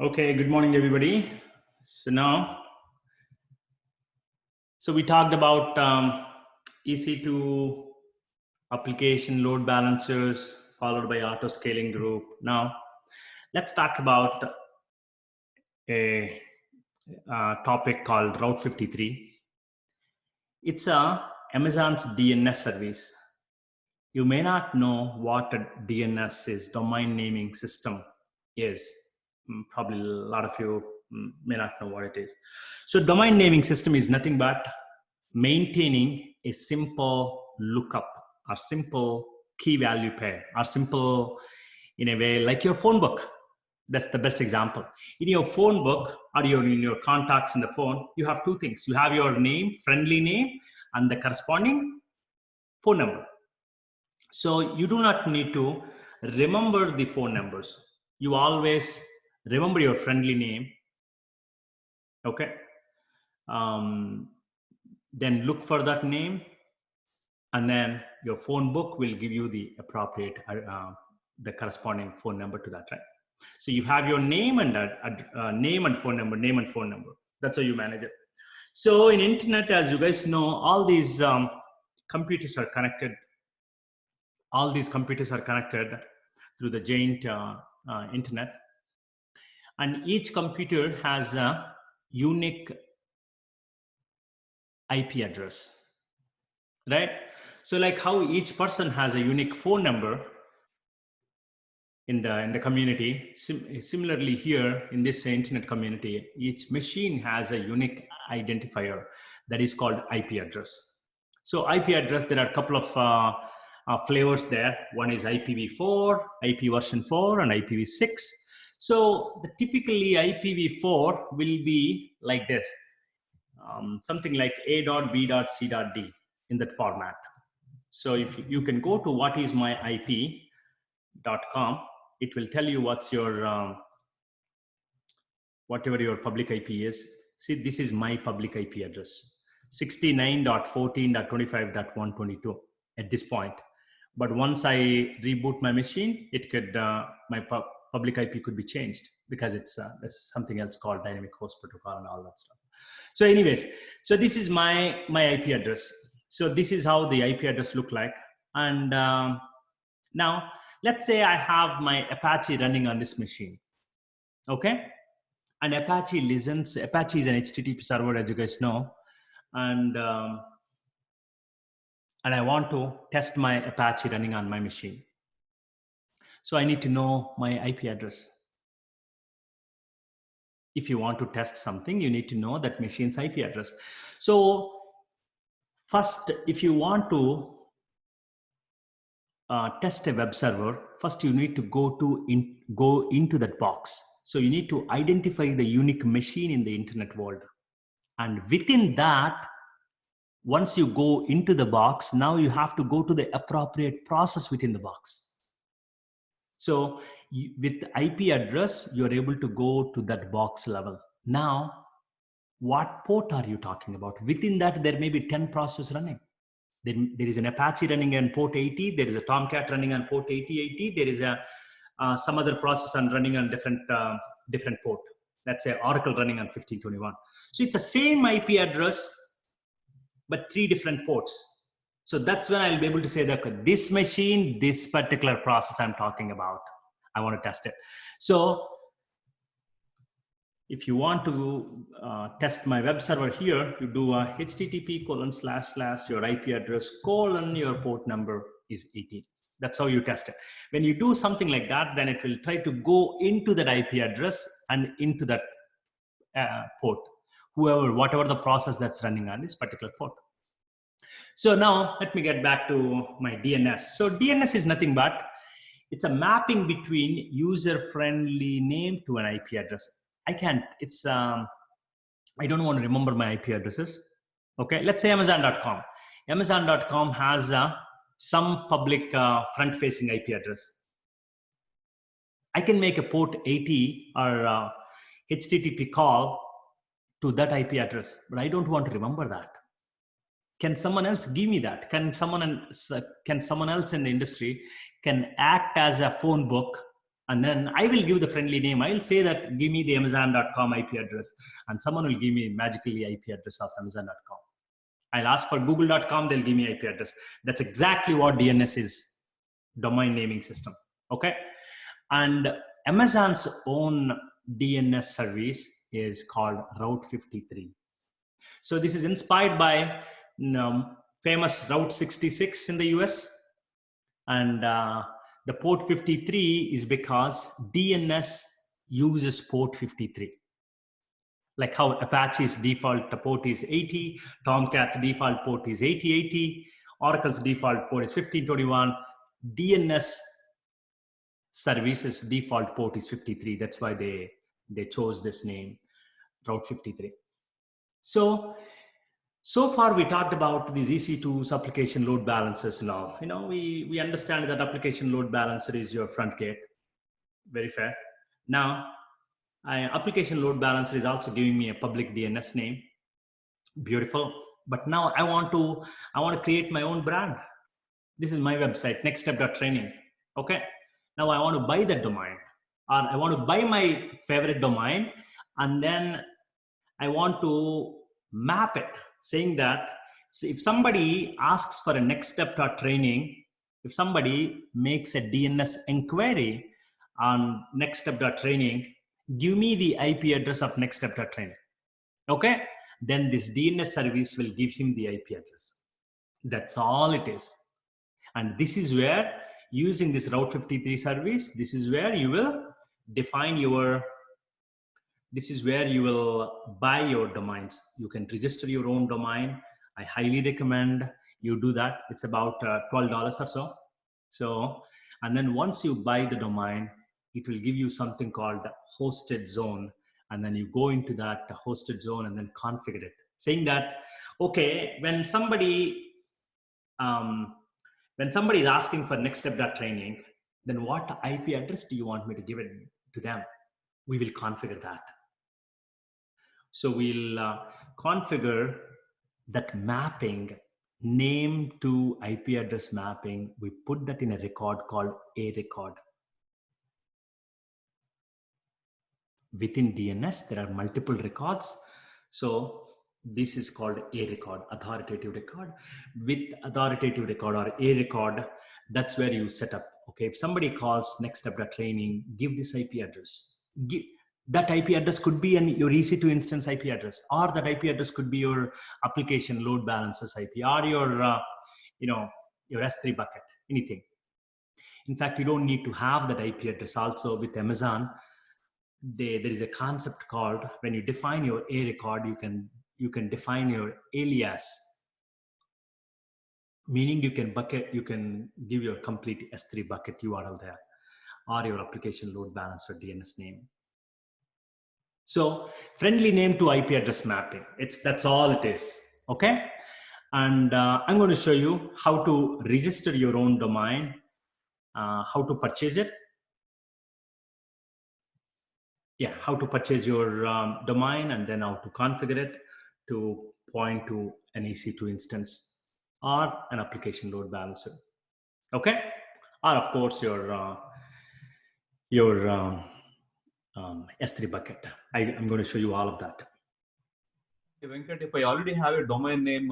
Okay, good morning, everybody. So we talked about EC2 application load balancers followed by auto scaling group. Now, let's talk about a topic called Route 53. It's Amazon's DNS service. You may not know what a DNS is, domain naming system is. Probably a lot of you may not know what it is. So domain naming system is nothing but maintaining a simple lookup or simple key value pair or simple in a way like your phone book. That's the best example. In your phone book or in your contacts in the phone, you have two things. You have your name, friendly name, and the corresponding phone number. So you do not need to remember the phone numbers. You always remember your friendly name. Okay. Then look for that name, and then your phone book will give you the appropriate, the corresponding phone number to that, right? So you have your name and name and phone number. That's how you manage it. So in internet, as you guys know, all these computers are connected. All these computers are connected through the giant internet, and each computer has a unique IP address, right? So like how each person has a unique phone number in the community, similarly here in this internet community, each machine has a unique identifier that is called IP address. So IP address, there are a couple of flavors there. One is IPv4, IP version 4, and IPv6. So typically IPv4 will be like this, something like A.B.C.D in that format. So if you can go to whatismyip.com, it will tell you what's your, whatever your public IP is. See, this is my public IP address, 69.14.25.122 at this point. But once I reboot my machine, it could, my public IP could be changed because it's there's something else called dynamic host protocol and all that stuff. So anyways, so this is my IP address. So this is how the IP address look like. And now let's say I have my Apache running on this machine, okay? And Apache listens. Apache is an HTTP server, as you guys know, and I want to test my Apache running on my machine. So I need to know my IP address. If you want to test something, you need to know that machine's IP address. So first, if you want to test a web server, first you need to go into that box. So you need to identify the unique machine in the internet world. And within that, once you go into the box, now you have to go to the appropriate process within the box. So with IP address, you're able to go to that box level. Now, what port are you talking about? Within that, there may be 10 processes running. Then there is an Apache running on port 80. There is a Tomcat running on port 8080. There is some other process running on different port. Let's say Oracle running on 1521. So it's the same IP address, but 3 different ports. So that's when I'll be able to say that this machine, this particular process I'm talking about, I want to test it. So if you want to test my web server here, you do a http:// your IP address : your port number is 80. That's how you test it. When you do something like that, then it will try to go into that IP address and into that port, whatever the process that's running on this particular port. So now let me get back to my DNS. So DNS is nothing but it's a mapping between user-friendly name to an IP address. I don't want to remember my IP addresses. Okay, let's say Amazon.com. Amazon.com has some public front-facing IP address. I can make a port 80 or HTTP call to that IP address, but I don't want to remember that. Can someone else give me that? Can someone else in the industry can act as a phone book And then I will give the friendly name. I will say that give me the Amazon.com IP address, and someone will give me magically IP address of Amazon.com. I'll ask for Google.com, they'll give me IP address. That's exactly what DNS is, domain naming system. Okay. And Amazon's own DNS service is called Route 53. So this is inspired by famous Route 66 in the US. And the port 53 is because DNS uses port 53. Like how Apache's default port is 80, Tomcat's default port is 8080, Oracle's default port is 1521, DNS services default port is 53. That's why they chose this name, Route 53. So far we talked about these EC2's application load balancers and all. We understand that application load balancer is your front gate. Very fair. Now, application load balancer is also giving me a public DNS name. Beautiful. But now I want to create my own brand. This is my website, nextstep.training. Okay. Now I want to buy that domain, or I want to buy my favorite domain, and then I want to map it, saying that if somebody asks for a nextstep.training, if somebody makes a DNS inquiry on nextstep.training, give me the IP address of nextstep.training. Okay, then this DNS service will give him the IP address. That's all it is. And this is where, using this Route 53 service, this is where you will define your, this is where you will buy your domains. You can register your own domain. I highly recommend you do that. It's about $12 or so. So, and then once you buy the domain, it will give you something called hosted zone. And then you go into that hosted zone and then configure it, saying that, okay, when somebody is asking for nextstep.training, then what IP address do you want me to give it to them? We will configure that. So we'll configure that mapping, name to IP address mapping. We put that in a record called a record. Within DNS, there are multiple records. So this is called a record, authoritative record. With authoritative record or a record, that's where you set up. Okay, if somebody calls nextstep.training, give this IP address. That IP address could be your EC2 instance IP address, or that IP address could be your application load balancers IP, or your, your S3 bucket, anything. In fact, you don't need to have that IP address. Also with Amazon, there is a concept called, when you define your a record, you can define your alias, meaning you can give your complete S3 bucket URL there, or your application load balancer DNS name. So friendly name to IP address mapping. That's all it is. Okay. And I'm going to show you how to register your own domain, how to purchase it. Yeah, how to purchase your domain, and then how to configure it to point to an EC2 instance or an application load balancer. Okay. Or of course your S3 bucket. I'm going to show you all of that. Hey, Venkat, if I already have a domain name,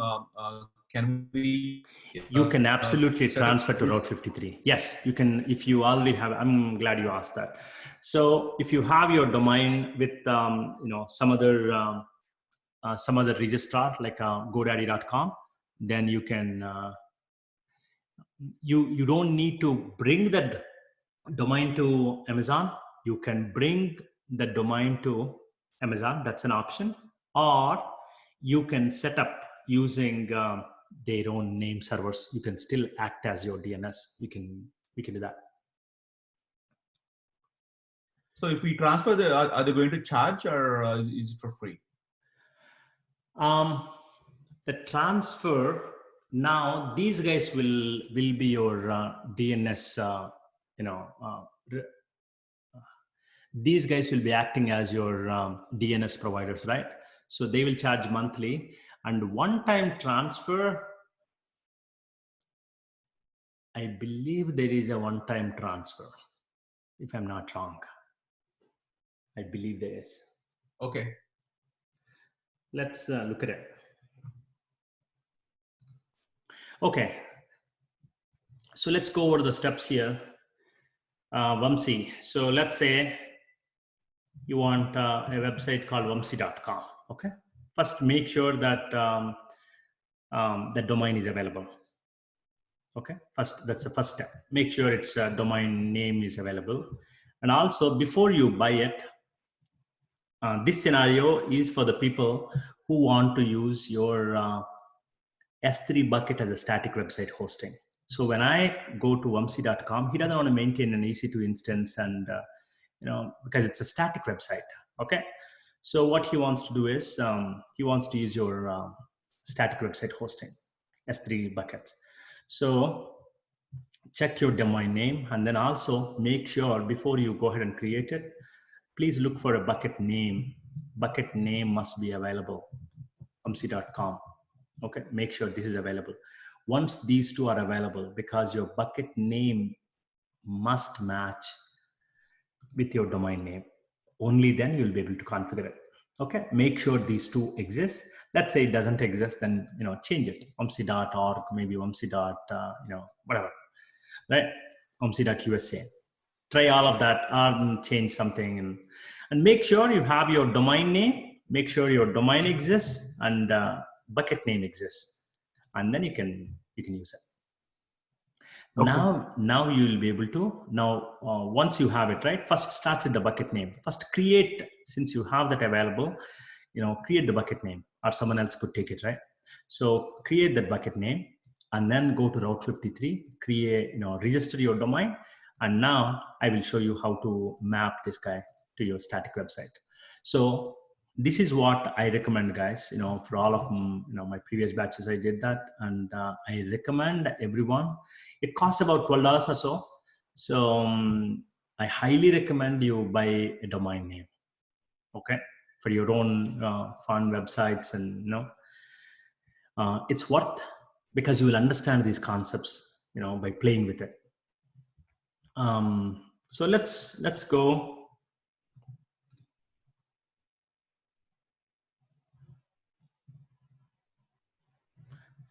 can we? You can absolutely transfer to Route 53. Yes, you can. If you already have, I'm glad you asked that. So if you have your domain with some other registrar like GoDaddy.com, then you can. You don't need to bring that domain to Amazon. You can bring the domain to Amazon. That's an option. Or you can set up using their own name servers. You can still act as your DNS. We can do that. So if we transfer, are they going to charge, or is it for free? The transfer, now these guys will be your DNS. These guys will be acting as your DNS providers, right? So they will charge monthly, and one-time transfer, I believe there is a one-time transfer. if I'm not wrong. I believe there is. Okay. Let's look at it. Okay. So let's go over the steps here. Vamsi. So let's say you want a website called vamsi.com. Okay. First, make sure that the domain is available. Okay. First, that's the first step. Make sure its domain name is available. And also, before you buy it, this scenario is for the people who want to use your S3 bucket as a static website hosting. So when I go to vamsi.com, he doesn't want to maintain an EC2 instance and because it's a static website. Okay. So what he wants to do is he wants to use your static website hosting, S3 buckets. So check your domain name, and then also make sure before you go ahead and create it, please look for a bucket name. Bucket name must be available, vamsi.com. Okay, make sure this is available. Once these two are available, because your bucket name must match with your domain name, only then you'll be able to configure it. Okay, make sure these two exist. Let's say it doesn't exist, then change it. vamsi.org, maybe vamsi. Whatever, right? vamsi.usa. Try all of that or change something, and make sure you have your domain name. Make sure your domain exists and bucket name exists, and then you can use it. Okay. Now you will be able to once you have it, right? First start with the bucket name. First create, since you have that available, create the bucket name, or someone else could take it, right? So create that bucket name, and then go to Route 53, create, register your domain. And now I will show you how to map this guy to your static website. So this is what I recommend, guys. For all of my previous batches, I did that, and I recommend everyone. It costs about $12 or so. So I highly recommend you buy a domain name. Okay, for your own fun websites, and it's worth, because you will understand these concepts, by playing with it. So let's go.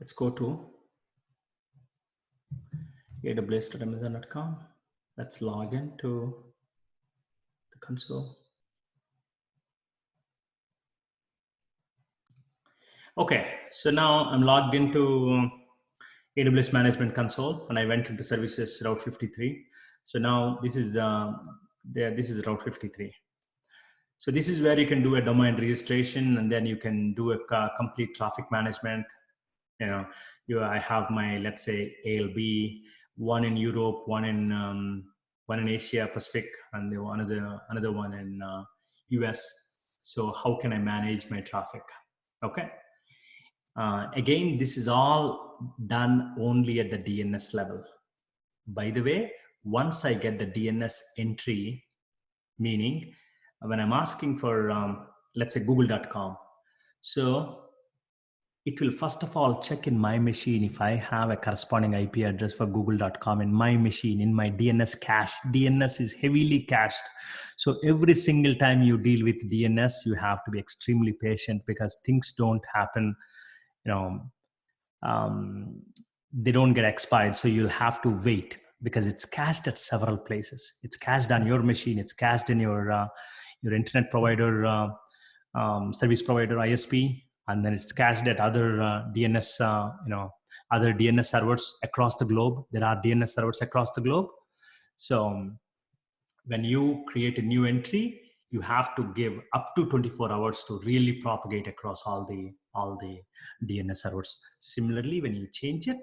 Let's go to aws.amazon.com. Let's log into the console. Okay, so now I'm logged into AWS Management Console, and I went into services Route 53. So now this is this is Route 53. So this is where you can do a domain registration, and then you can do a complete traffic management. I have my, let's say, ALB, one in Europe, one in Asia Pacific, and another one in US. So how can I manage my traffic? Okay. Again, this is all done only at the DNS level. By the way, once I get the DNS entry, meaning when I'm asking for, let's say, google.com, so it will first of all check in my machine if I have a corresponding IP address for google.com in my machine, in my DNS cache. DNS is heavily cached. So every single time you deal with DNS, you have to be extremely patient, because things don't happen, they don't get expired. So you'll have to wait, because it's cached at several places. It's cached on your machine. It's cached in your internet provider, service provider, ISP. And then it's cached at other DNS, other DNS servers across the globe. There are DNS servers across the globe. So when you create a new entry, you have to give up to 24 hours to really propagate across all the DNS servers. Similarly, when you change it,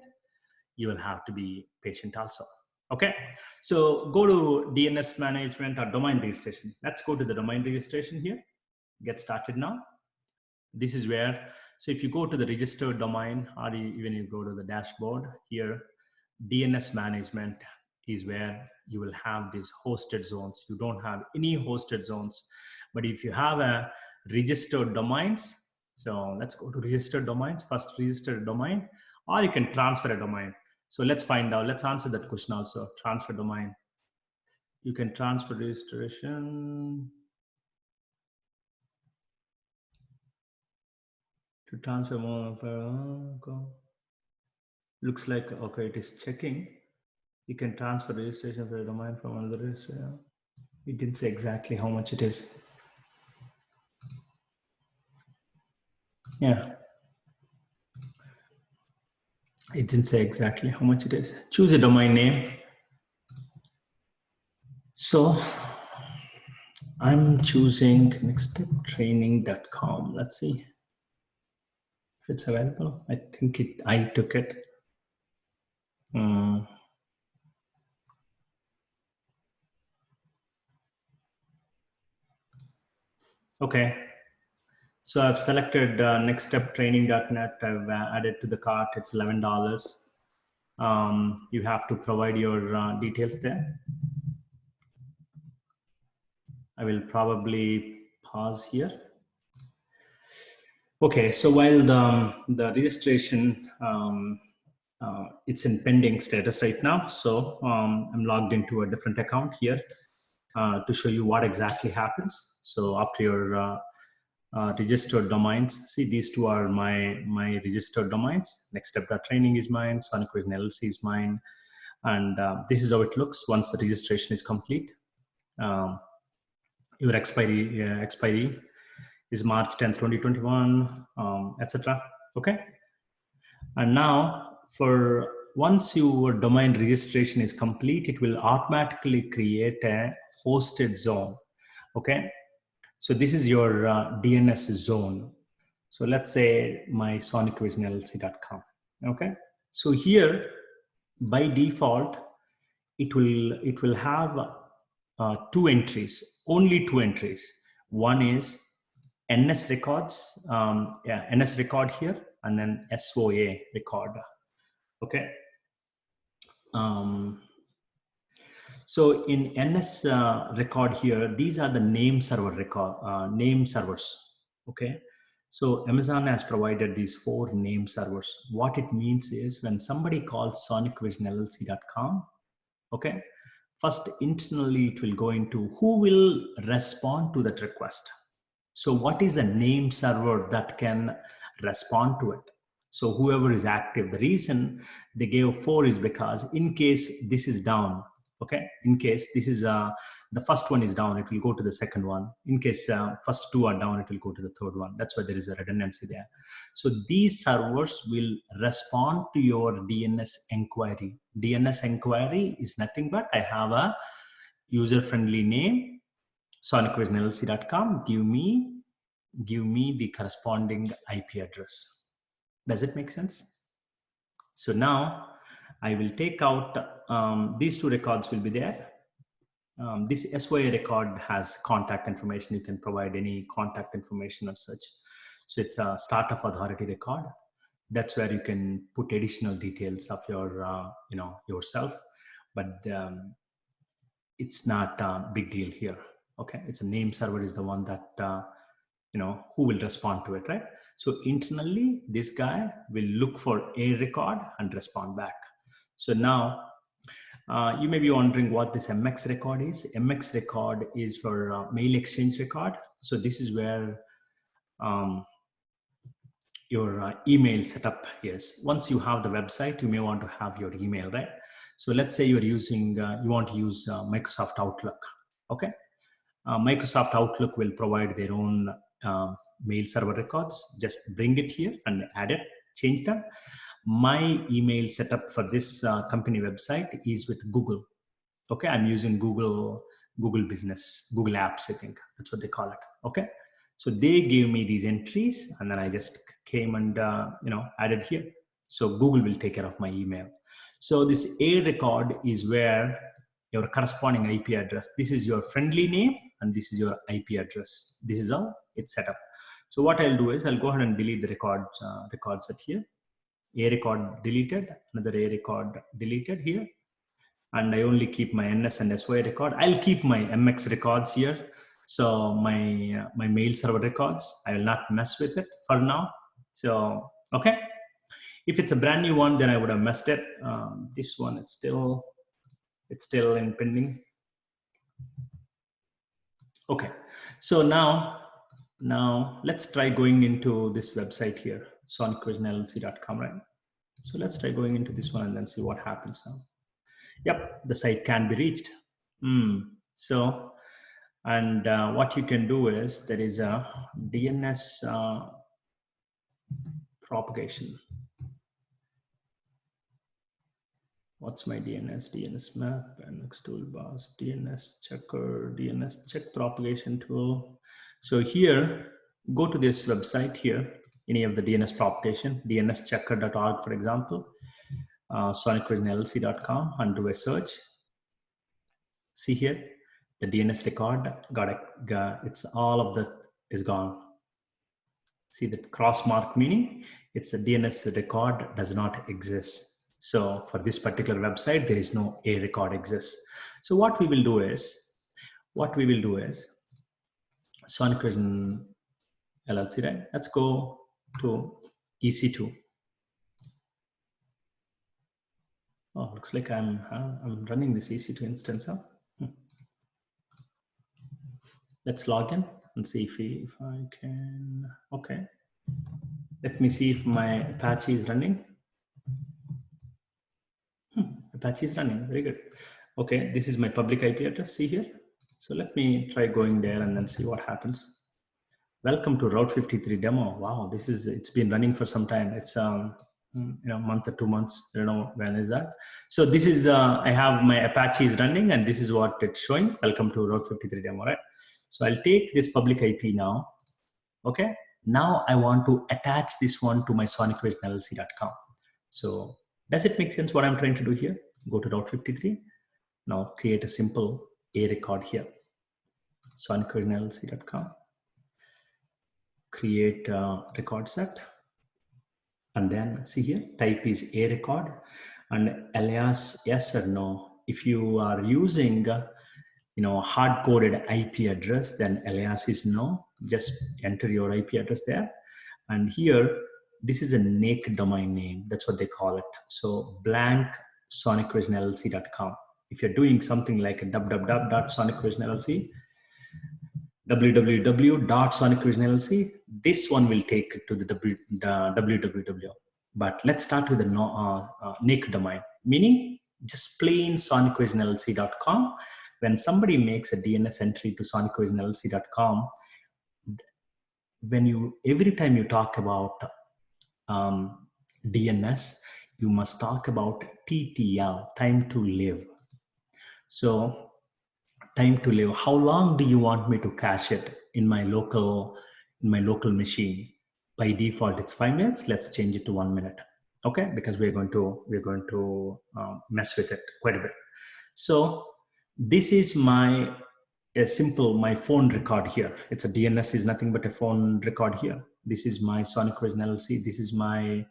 you will have to be patient also. Okay, so go to DNS management or domain registration. Let's go to the domain registration here. Get started now. This is where, so if you go to the registered domain, or even you go to the dashboard here, DNS management is where you will have these hosted zones. You don't have any hosted zones, but if you have a registered domains, so let's go to registered domains, first registered domain, or you can transfer a domain. So let's find out, let's answer that question also, transfer domain. You can transfer registration to transfer more of looks like, okay, it is checking. You can transfer registration for a domain from another register. It didn't say exactly how much it is. Yeah. It didn't say exactly how much it is. Choose a domain name. So I'm choosing nextsteptraining.com. Let's see if it's available. I think I took it. Okay. So I've selected nextsteptraining.net. I've added to the cart. It's $11. You have to provide your details there. I will probably pause here. Okay, so while the registration, it's in pending status right now. So I'm logged into a different account here to show you what exactly happens. So after your registered domains, see, these two are my registered domains. Nextstep.training is mine, Sonic Vision LLC is mine. And this is how it looks once the registration is complete. Your expiry is March 10th, 2021, etc. Okay. And now for once your domain registration is complete, it will automatically create a hosted zone. Okay. So this is your DNS zone. So let's say my sonicvisionllc.com. Okay. So here by default, it will have two entries, only two entries. One is NS records, NS record here, and then SOA record. Okay. So in NS record here, these are the name server record, name servers. Okay. So Amazon has provided these 4 name servers. What it means is when somebody calls sonicvisionllc.com, okay, first internally it will go into who will respond to that request. So what is the name server that can respond to it? So whoever is active, the reason they gave 4 is because in case this is down, okay, in case this is the first one is down, it will go to the second one. In case first 2 are down, it will go to the third one. That's why there is a redundancy there. So these servers will respond to your DNS inquiry. DNS inquiry is nothing but I have a user-friendly name, sonicvisionllc.com, give me the corresponding IP address. Does it make sense? So now I will take out these 2 records will be there. This SOA record has contact information. You can provide any contact information or such. So it's a startup authority record. That's where you can put additional details of your, yourself. But it's not a big deal here. Okay, it's a name server is the one that who will respond to it, right? So internally, this guy will look for a record and respond back. So now you may be wondering what this MX record is. MX record is for mail exchange record. So this is where your email setup is. Once you have the website, you may want to have your email, right? So let's say you're using, you want to use Microsoft Outlook. Okay. Microsoft Outlook will provide their own mail server records. Just bring it here and add it, change them. My email setup for this company website is with Google. Okay, I'm using Google Business, Google Apps, I think that's what they call it. Okay, so they gave me these entries, and then I just came and added here. So Google will take care of my email. So this A record is where your corresponding IP address. This is your friendly name, and this is your IP address. This is how it's set up. So what I'll do is I'll go ahead and delete the record set here. A record deleted, another A record deleted here. And I only keep my NS and SOA record. I'll keep my MX records here. So my mail server records, I will not mess with it for now. So, okay. If it's a brand new one, then I would have messed it. This one, it's still in pending. Okay, so now let's try going into this website here, sonicvisionllc.com, right? So let's try going into this one and then see what happens now. Yep, the site can be reached. So, and what you can do is there is a DNS propagation. What's my DNS? DNS map, NX toolbars, DNS checker, DNS check propagation tool. So here, go to this website here, any of the DNS propagation, dnschecker.org, for example, sonicvisionllc.com, and do a search. See here, the DNS record it's all of that is gone. See the cross mark, meaning it's a DNS record does not exist. So for this particular website, there is no A record exists. So what we will do is Sonic Vision LLC, right? Let's go to EC2. Oh, looks like I'm running this EC2 instance, huh? Let's log in and see if I can. Okay. Let me see if my Apache is running. Apache is running, very good. Okay, this is my public IP address, see here. So let me try going there and then see what happens. Welcome to Route 53 demo. Wow, it's been running for some time. It's a month or 2 months. I don't know when is that. So this is I have my Apache is running and this is what it's showing. Welcome to Route 53 demo, right? So I'll take this public IP now. Okay, now I want to attach this one to my sonicvisionllc.com. So does it make sense what I'm trying to do here? Go to Route 53. Now create a simple A record here. sonicvisionllc.com. Create a record set. And then see here, type is A record and alias yes or no. If you are using hard-coded IP address, then alias is no. Just enter your IP address there. And here, this is a naked domain name. That's what they call it. So blank sonicvisionllc.com. If you're doing something like a www.sonicvisionllc, www.sonicvisionllc, this one will take it to the www. But let's start with the naked domain, meaning just plain sonicvisionllc.com. When somebody makes a DNS entry to sonicvisionllc.com, every time you talk about DNS, you must talk about TTL, time to live. So time to live, how long do you want me to cache it in my local machine? By default, it's 5 minutes. Let's change it to 1 minute. Okay, because we're going to mess with it quite a bit. So this is my phone record here. It's a DNS is nothing but a phone record here. This is my Sonic Vision LLC. This is my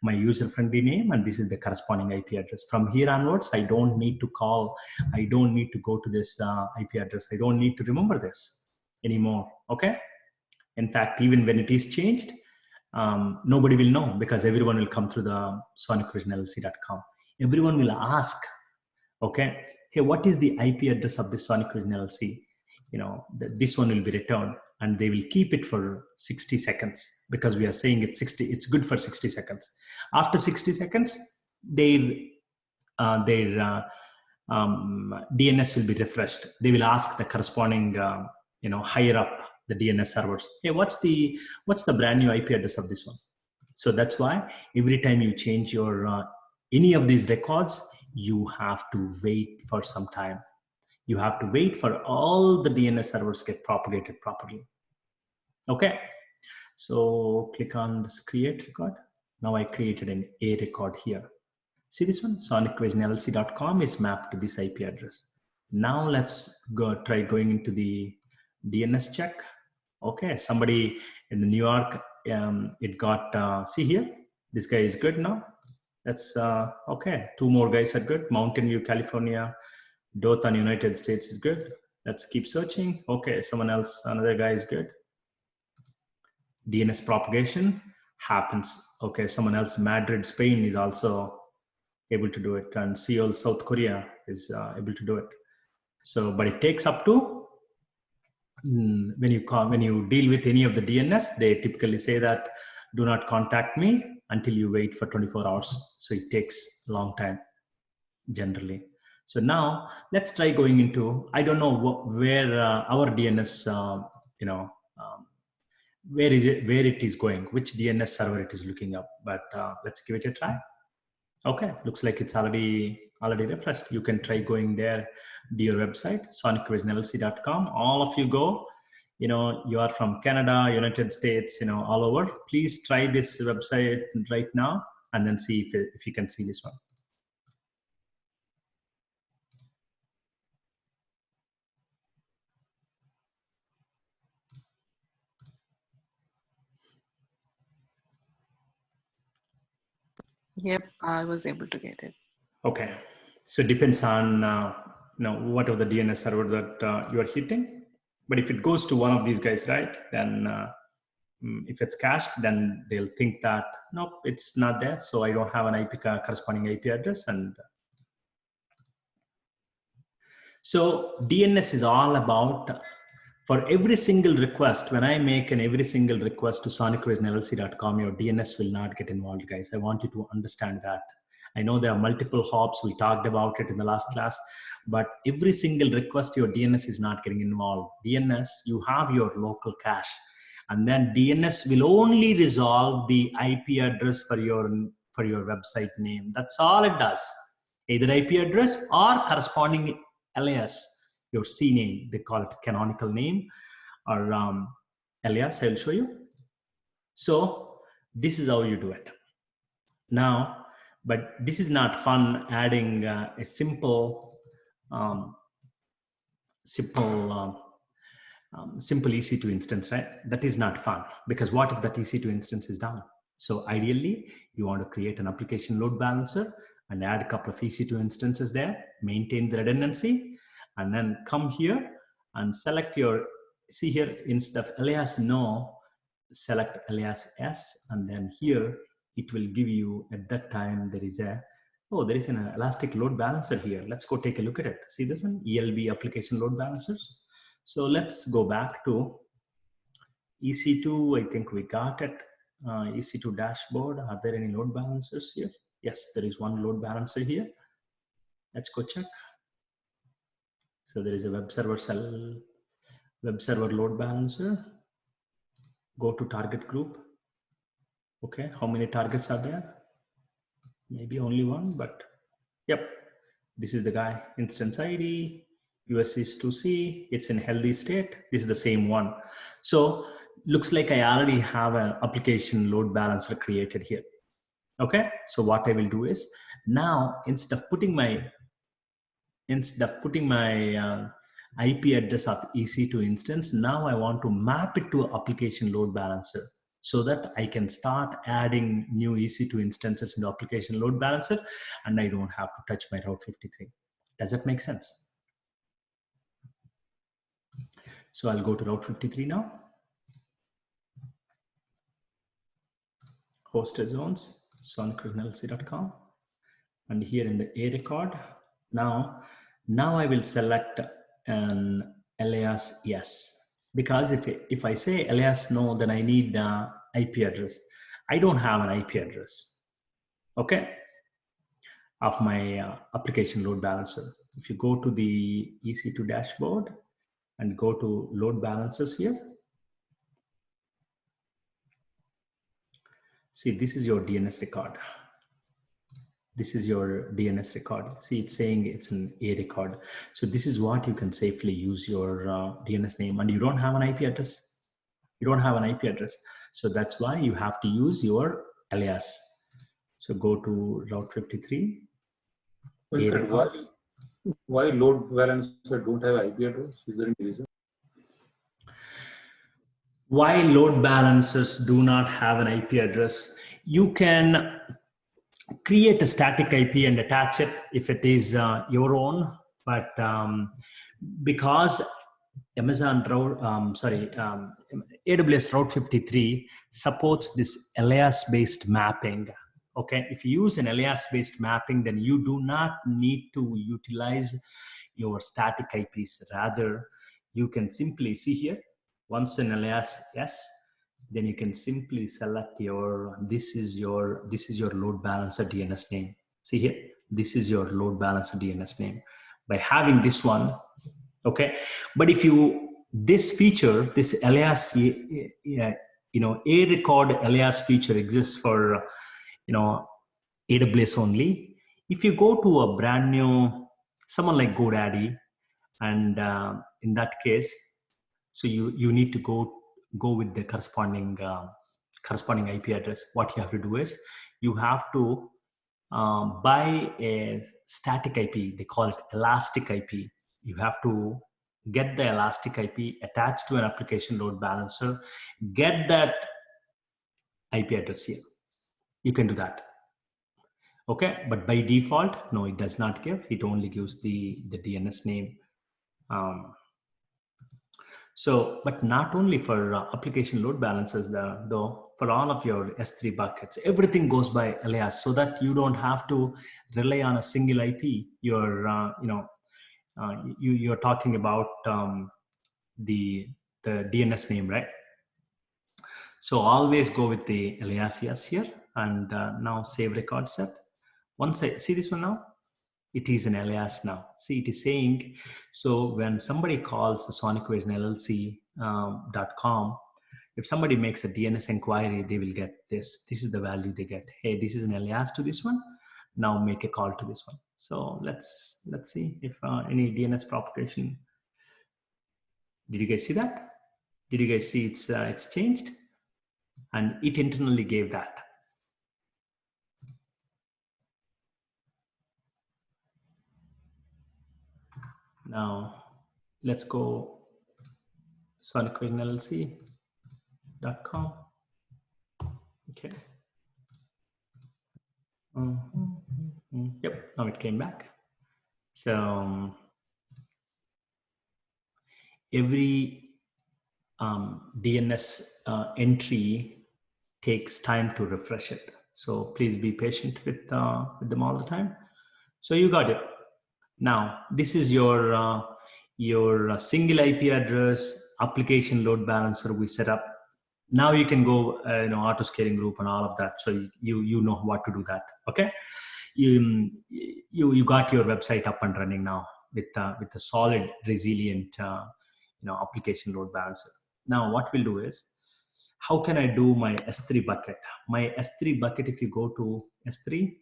user-friendly name, and this is the corresponding IP address. From here onwards, I don't need to call. I don't need to go to this IP address. I don't need to remember this anymore. Okay. In fact, even when it is changed, nobody will know because everyone will come through the sonicvisionllc.com. Everyone will ask, okay, hey, what is the IP address of this Sonic Vision LLC? This one will be returned, and they will keep it for 60 seconds because we are saying it's good for 60 seconds. After 60 seconds, their DNS will be refreshed. They will ask the corresponding, higher up the DNS servers, hey, what's the brand new IP address of this one? So that's why every time you change your any of these records, you have to wait for some time. You have to wait for all the DNS servers get propagated properly. Okay, so click on this create record. Now I created an A record here. See this one, sonicvisionllc.com is mapped to this IP address. Now let's try going into the DNS check. Okay, somebody in the New York, it got, see here, this guy is good now. That's okay, 2 more guys are good. Mountain View, California, Dothan, United States is good. Let's keep searching. Okay, someone else, another guy is good. DNS propagation happens. Okay, someone else, Madrid, Spain is also able to do it. And Seoul, South Korea is able to do it. So, but it takes up to when you deal with any of the DNS, they typically say that do not contact me until you wait for 24 hours. So it takes a long time generally. So now let's try going into, I don't know where our DNS, where it is going, which DNS server it is looking up, but let's give it a try. Okay, looks like it's already refreshed. You can try going there, to your website, sonicvisionllc.com. All of you go, you are from Canada, United States, all over. Please try this website right now and then see if you can see this one. Yep, I was able to get it. Okay, so it depends on what are the DNS servers that you are hitting. But if it goes to one of these guys, right, then if it's cached, then they'll think that nope, it's not there. So I don't have an corresponding IP address. And so DNS is all about, for every single request, when I make every single request to sonicvisionllc.com, your DNS will not get involved, guys. I want you to understand that. I know there are multiple hops. We talked about it in the last class, but every single request, your DNS is not getting involved. DNS, you have your local cache, and then DNS will only resolve the IP address for your website name. That's all it does. Either IP address or corresponding alias, your CNAME, they call it canonical name, or alias. I'll show you. So this is how you do it now. But this is not fun, adding a simple EC2 instance, right? That is not fun, because what if that EC2 instance is down? So ideally, you want to create an application load balancer and add a couple of EC2 instances there, maintain the redundancy, and then come here and select your, see here, instead of alias no, select alias S, and then here it will give you, at that time, there is an elastic load balancer here. Let's go take a look at it. See this one, ELB application load balancers. So let's go back to EC2. I think we got it. EC2 dashboard. Are there any load balancers here? Yes, there is one load balancer here. Let's go check. So there is a web server load balancer. Go to target group. Okay, how many targets are there? Maybe only one, but yep, this is the guy. Instance ID, US is 2C, it's in healthy state. This is the same one. So looks like I already have an application load balancer created here. Okay, so what I will do is, now instead of putting my IP address of EC2 instance, now I want to map it to application load balancer, so that I can start adding new EC2 instances into application load balancer, and I don't have to touch my Route 53. Does that make sense? So I'll go to Route 53 now. Hosted zones, sonicvisionllc.com, and here in the A record, now I will select an alias yes. Because if I say alias no, then I need IP address. I don't have an IP address, okay, of my application load balancer. If you go to the EC2 dashboard and go to load balancers here, see, this is your DNS record. This is your DNS record. See, it's saying it's an A record. So this is what you can safely use your DNS name, and you don't have an IP address. You don't have an IP address. So that's why you have to use your alias. So go to Route 53. Why load balancer don't have IP address? Is there any reason? Why load balancers do not have an IP address? You can create a static IP and attach it if it is your own, but because AWS Route 53 supports this alias-based mapping. Okay, if you use an alias-based mapping, then you do not need to utilize your static IPs. Rather, you can simply see here, once an alias yes, then you can simply select your, this is your load balancer DNS name. See here, this is your load balancer DNS name. By having this one, okay. But if you, this feature, this alias, a record alias feature exists for, AWS only. If you go to a brand new, someone like GoDaddy, and in that case, so you need to go with the corresponding IP address. What you have to do is you have to buy a static IP. They call it elastic IP. You have to get the elastic IP attached to an application load balancer. Get that IP address here. You can do that. Okay, but by default, no, it does not give. It only gives the DNS name. So, but not only for application load balancers, though, for all of your S3 buckets, everything goes by alias, so that you don't have to rely on a single IP. You're, you're talking about the DNS name, right? So always go with the alias yes here, and now save record set. Once I see this one now, it is an alias now. See, it is saying, so when somebody calls sonicvision.llc.com, if somebody makes a DNS inquiry, they will get this. This is the value they get. Hey, this is an alias to this one. Now make a call to this one. So let's see if any DNS propagation. Did you guys see that? Did you guys see it's changed? And it internally gave that. Now let's go sonicvisionllc.com. Okay. Yep, now it came back. So every DNS entry takes time to refresh it. So please be patient with them all the time. So you got it. Now this is your single IP address application load balancer we set up. Now you can go auto scaling group and all of that. So you know what to do that. Okay, you got your website up and running now with a solid, resilient application load balancer. Now what we'll do is, how can I do my S3 bucket? My S3 bucket, if you go to S3,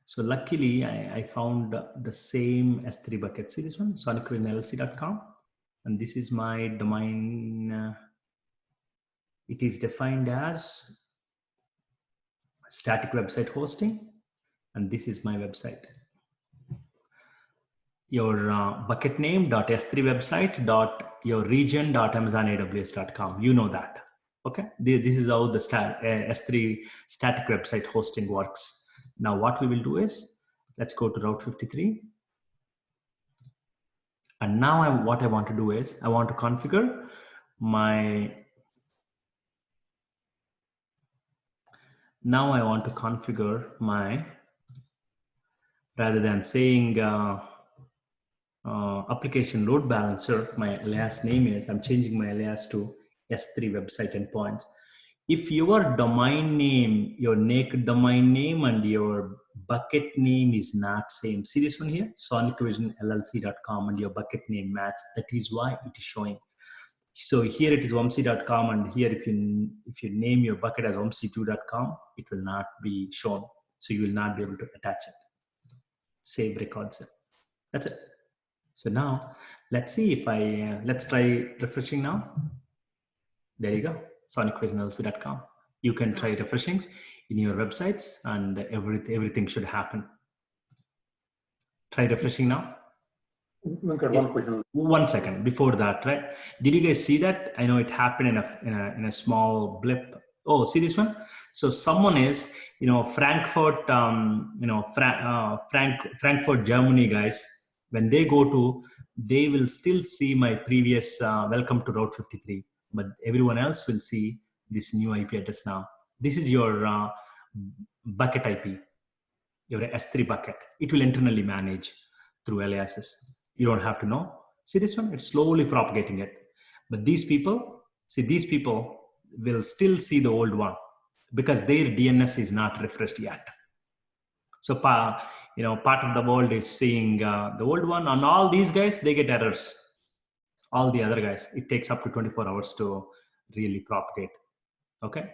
so luckily I found the same S3 bucket. See this one, sonicvisionllc.com, and this is my domain. It is defined as static website hosting, and this is my website. Your bucket name .s3 website your region .amazonaws.com. You know that. Okay, this is how the S3 static website hosting works. Now what we will do is, let's go to Route 53. And now what I want to do is, I want to configure my, rather than saying application load balancer, my alias name is, I'm changing my alias to S3 website endpoints. If your domain name, your naked domain name and your bucket name is not same, see this one here, sonicvisionllc.com, and your bucket name match, that is why it is showing. So here it is omsi.com, and here if you name your bucket as omsi2.com, it will not be shown. So you will not be able to attach it. Save record set. That's it. So now let's see if let's try refreshing now. There you go, sonicvisionllc.com. You can try refreshing in your websites and everything should happen. Try refreshing now. One question. 1 second before that, right? Did you guys see that? I know it happened in a small blip. Oh, see this one? So someone is, Frankfurt, Frankfurt, Germany guys, when they go to, they will still see my previous welcome to Route 53, but everyone else will see this new IP address now. This is your bucket IP, your S3 bucket. It will internally manage through aliases. You don't have to know. See this one? It's slowly propagating it. But these people, see, these people will still see the old one because their DNS is not refreshed yet. So, part of the world is seeing the old one, and all these guys, they get errors. All the other guys, it takes up to 24 hours to really propagate. Okay.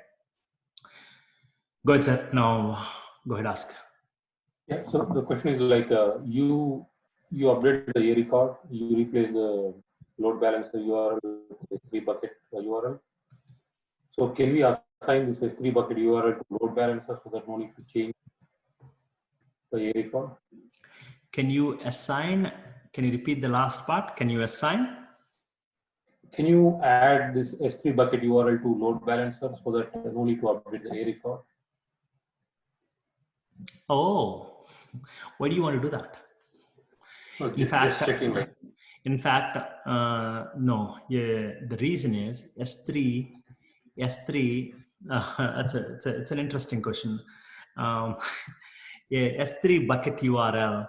Go ahead, sir. Now, go ahead, ask. Yeah. So the question is like you update the A record, you replace the load balancer URL with S3 bucket URL. So can we assign this S3 bucket URL to load balancer so that no need to change the A record? Can you assign? Can you repeat the last part? Can you assign? Can you add this S3 bucket URL to load balancer so that no need to update the A record? Oh, why do you want to do that? No, just checking. In fact, no. Yeah, the reason is S3. It's an interesting question. Yeah, S3 bucket URL.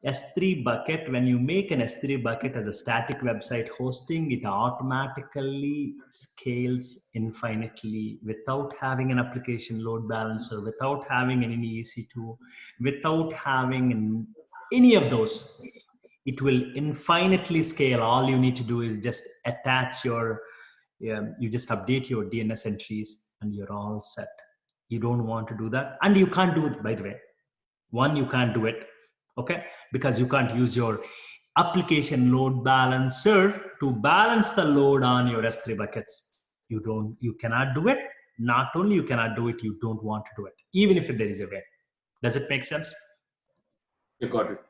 S3 bucket, when you make an S3 bucket as a static website hosting, it automatically scales infinitely without having an application load balancer, without having any EC2, without having any of those. It will infinitely scale. All you need to do is just attach you just update your DNS entries and you're all set. You don't want to do that. And you can't do it, by the way. One, you can't do it. Okay, because you can't use your application load balancer to balance the load on your S3 buckets. You cannot do it. Not only you cannot do it, you don't want to do it, even if there is a way. Does it make sense? You got it.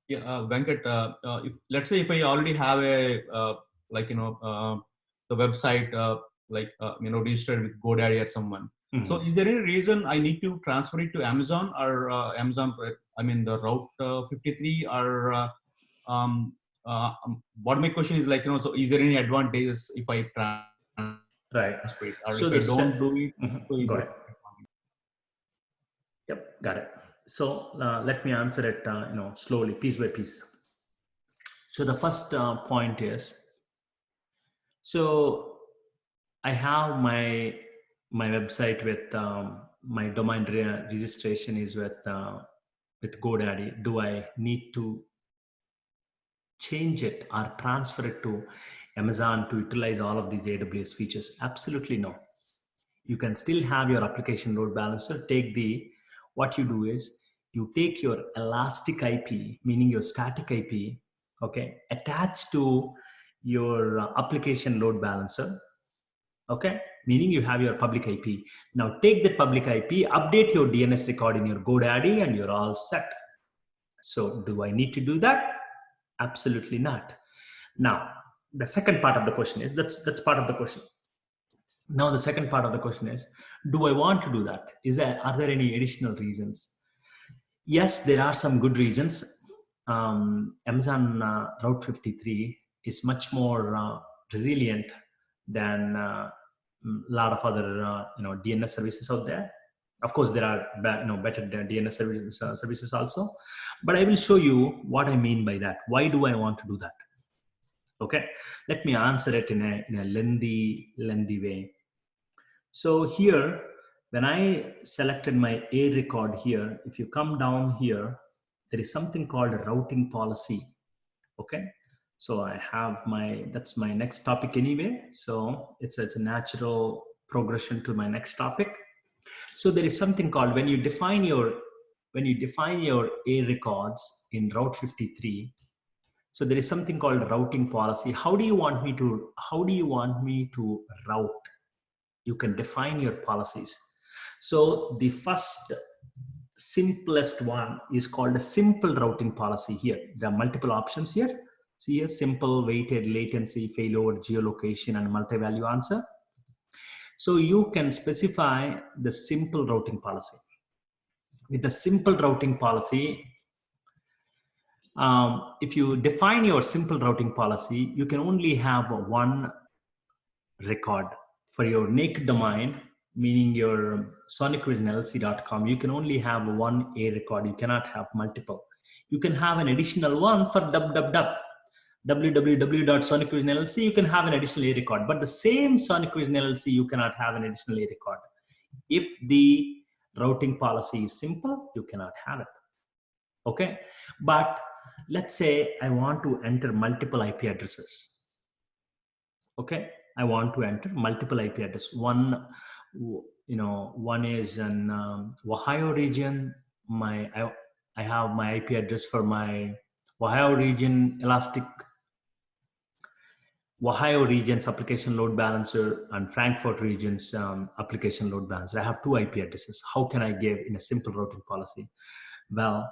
Yeah, Venkat, let's say if I already have a the website registered with GoDaddy or someone. Mm-hmm. So is there any reason I need to transfer it to Amazon or Amazon? I mean the Route 53 or what my question is like, so is there any advantages if I transfer it or so if I don't do it? Mm-hmm. So go ahead. Yep, got it. So let me answer it, slowly, piece by piece. So the first point is, so I have my website with my domain registration is with GoDaddy. Do I need to change it or transfer it to Amazon to utilize all of these AWS features? Absolutely no. You can still have your application load balancer. What you do is you take your elastic IP, meaning your static IP, okay, attached to your application load balancer, okay, meaning you have your public IP. Now take that public IP, update your DNS record in your GoDaddy, and you're all set. So do I need to do that? Absolutely not. Now, the second part of the question is, that's part of the question. Now, the second part of the question is, do I want to do that? Are there any additional reasons? Yes, there are some good reasons. Amazon Route 53 is much more resilient than a lot of other DNS services out there. Of course, there are better DNS services also, but I will show you what I mean by that. Why do I want to do that? Okay, let me answer it in a lengthy way. So here, when I selected my A record here, if you come down here, there is something called a routing policy. Okay, so I have that's my next topic anyway. So it's a natural progression to my next topic. So there is something called, when you define your A records in Route 53, so there is something called routing policy. How do you want me to route? You can define your policies. So the first simplest one is called a simple routing policy here. There are multiple options here. See here, simple, weighted, latency, failover, geolocation, and multi-value answer. So you can specify the simple routing policy. With the simple routing policy, if you define your simple routing policy, you can only have one record. For your naked domain, meaning your sonicvisionllc.com, you can only have one A record. You cannot have multiple. You can have an additional one for www. www.SonicVision LLC, you can have an additional A record, but the same SonicVision LLC, you cannot have an additional A record. If the routing policy is simple, you cannot have it. Okay, but let's say I want to enter multiple IP addresses. Okay, I want to enter multiple IP address. One is in Ohio region. I have my IP address for my Ohio region Elastic Ohio region's application load balancer and Frankfurt region's application load balancer. I have two IP addresses. How can I give in a simple routing policy? Well,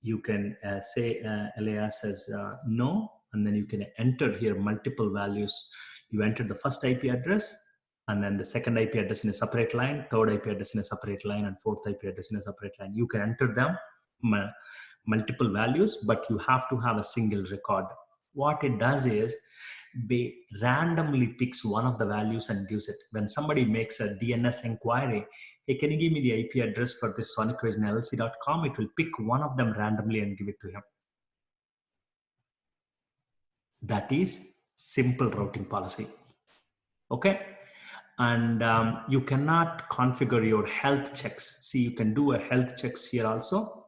you can say LAS says no, and then you can enter here multiple values. You enter the first IP address, and then the second IP address in a separate line, third IP address in a separate line, and fourth IP address in a separate line. You can enter them multiple values, but you have to have a single record. What it does is they randomly picks one of the values and gives it. When somebody makes a DNS inquiry, hey, can you give me the IP address for this sonicvisionllc.com? It will pick one of them randomly and give it to him. That is simple routing policy. Okay. And you cannot configure your health checks. See, you can do a health checks here also.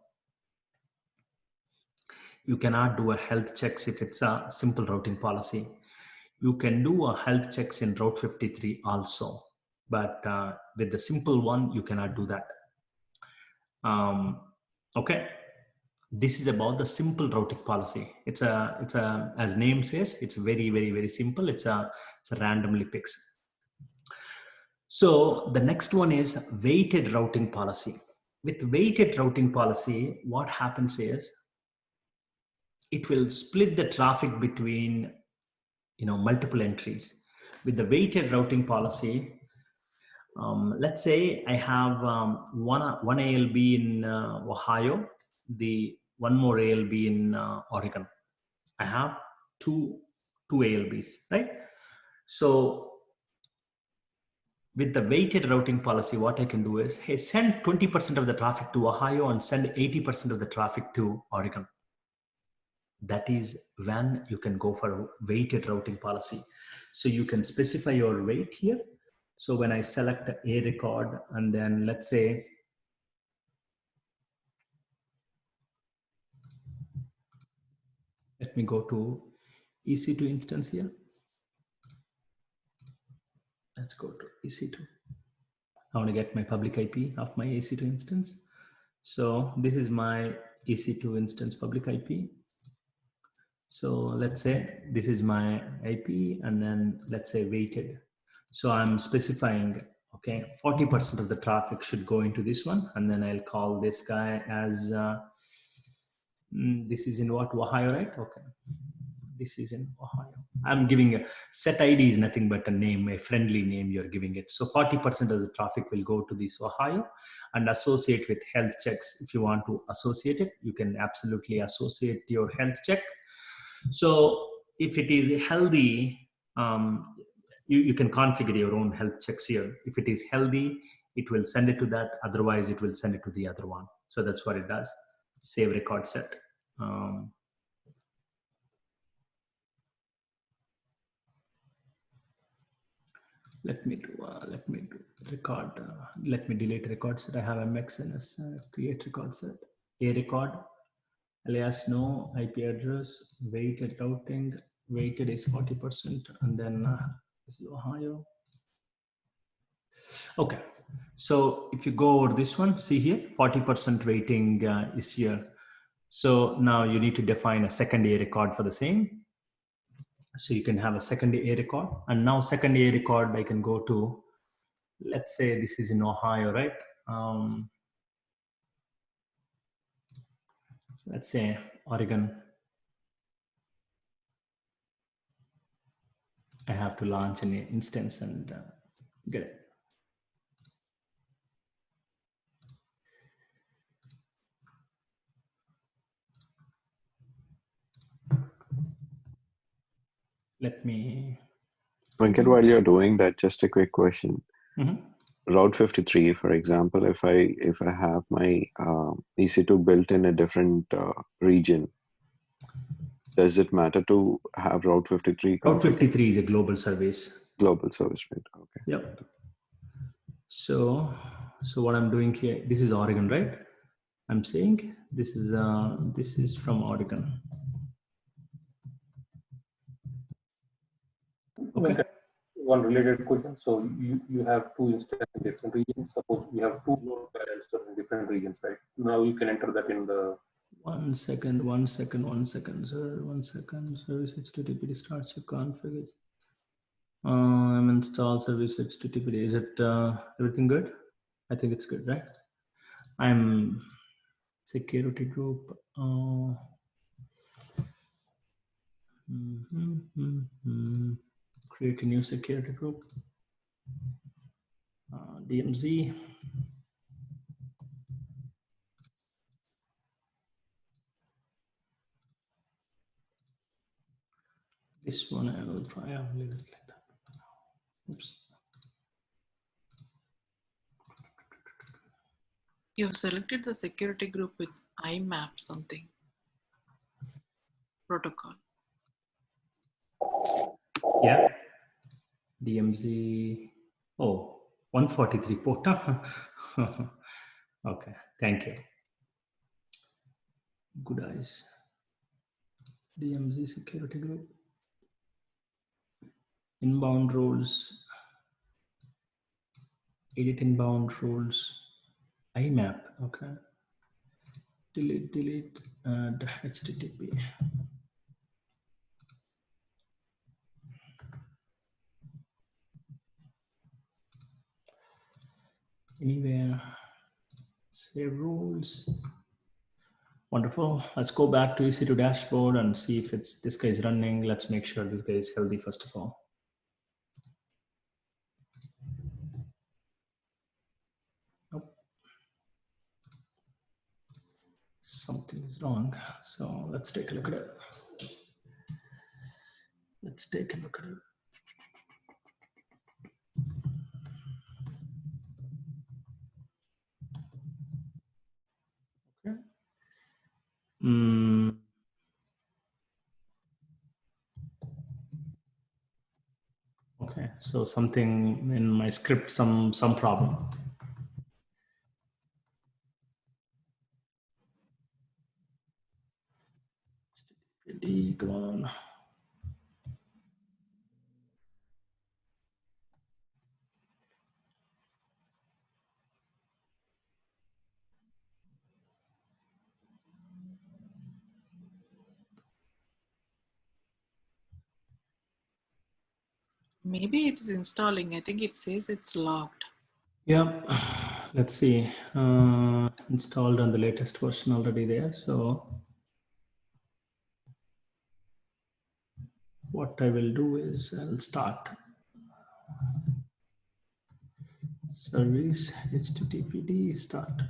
You cannot do a health checks if it's a simple routing policy. You can do a health checks in Route 53 also, but with the simple one, you cannot do that. Okay, this is about the simple routing policy. It's a as name says, it's very, very, very simple. It's a randomly picks. So the next one is weighted routing policy. With weighted routing policy, what happens is it will split the traffic between multiple entries. With the weighted routing policy, let's say I have one ALB in Ohio, one more ALB in Oregon. I have two ALBs, right? So with the weighted routing policy, what I can do is, hey, send 20% of the traffic to Ohio and send 80% of the traffic to Oregon. That is when you can go for weighted routing policy. So you can specify your weight here. So when I select a record, and then let's say, let me go to EC2 instance here. Let's go to EC2. I want to get my public IP of my EC2 instance. So this is my EC2 instance public IP. So let's say this is my IP, and then let's say weighted. So I'm specifying, okay, 40% of the traffic should go into this one. And then I'll call this guy as, this is in what, Ohio, right? Okay. This is in Ohio. I'm giving a set ID is nothing but a name, a friendly name you're giving it. So 40% of the traffic will go to this Ohio and associate with health checks. If you want to associate it, you can absolutely associate your health check. So if it is healthy, you can configure your own health checks here. If it is healthy, it will send it to that. Otherwise, it will send it to the other one. So that's what it does. Save record set. Let me do record. Let me delete record set. I have MXNS create record set. A record. Alias no IP address. Weighted routing. Weighted is 40%, and then this is Ohio. Okay, so if you go over this one, see here, 40% weighting is here. So now you need to define a second A record for the same. So you can have a second A record, and now second A record I can go to, let's say this is in Ohio, right? Let's say Oregon. I have to launch an instance and get it. Let me. Venkat, while you're doing that, just a quick question. Route 53, for example, if I have my EC2 built in a different region, Does it matter to have Route 53? Route 53 is a global service. Global service, right? Okay. Yep. So what I'm doing here, this is Oregon, right? I'm saying this is from Oregon. Okay. One related question. So you have two instances in different regions. Suppose we have two load balancers in different regions, right? Now you can enter that in the. One second, sir. 1 second. Service HTTP starts to configure. I'm install service HTTP. Is it everything good? I think it's good, right? I'm security group. Create a new security group. DMZ. This one I will try. I'll leave it like that. Oops. You've selected the security group with IMAP something protocol. Yeah. DMZ. Oh, 143 port. Okay. Thank you. Good eyes. DMZ security group. Inbound roles. Edit inbound roles. IMAP. Okay. Delete and HTTP. Anywhere. Save rules. Wonderful. Let's go back to EC2 dashboard and see if this guy is running. Let's make sure this guy is healthy first of all. Nope. Something is wrong. So let's take a look at it. Let's take a look at it. Okay. Okay, so something in my script, some problem. Come on. Maybe it is installing. I think it says it's logged. Yeah, let's see. Installed on the latest version already there. So what I will do is I'll start service HTTPD start.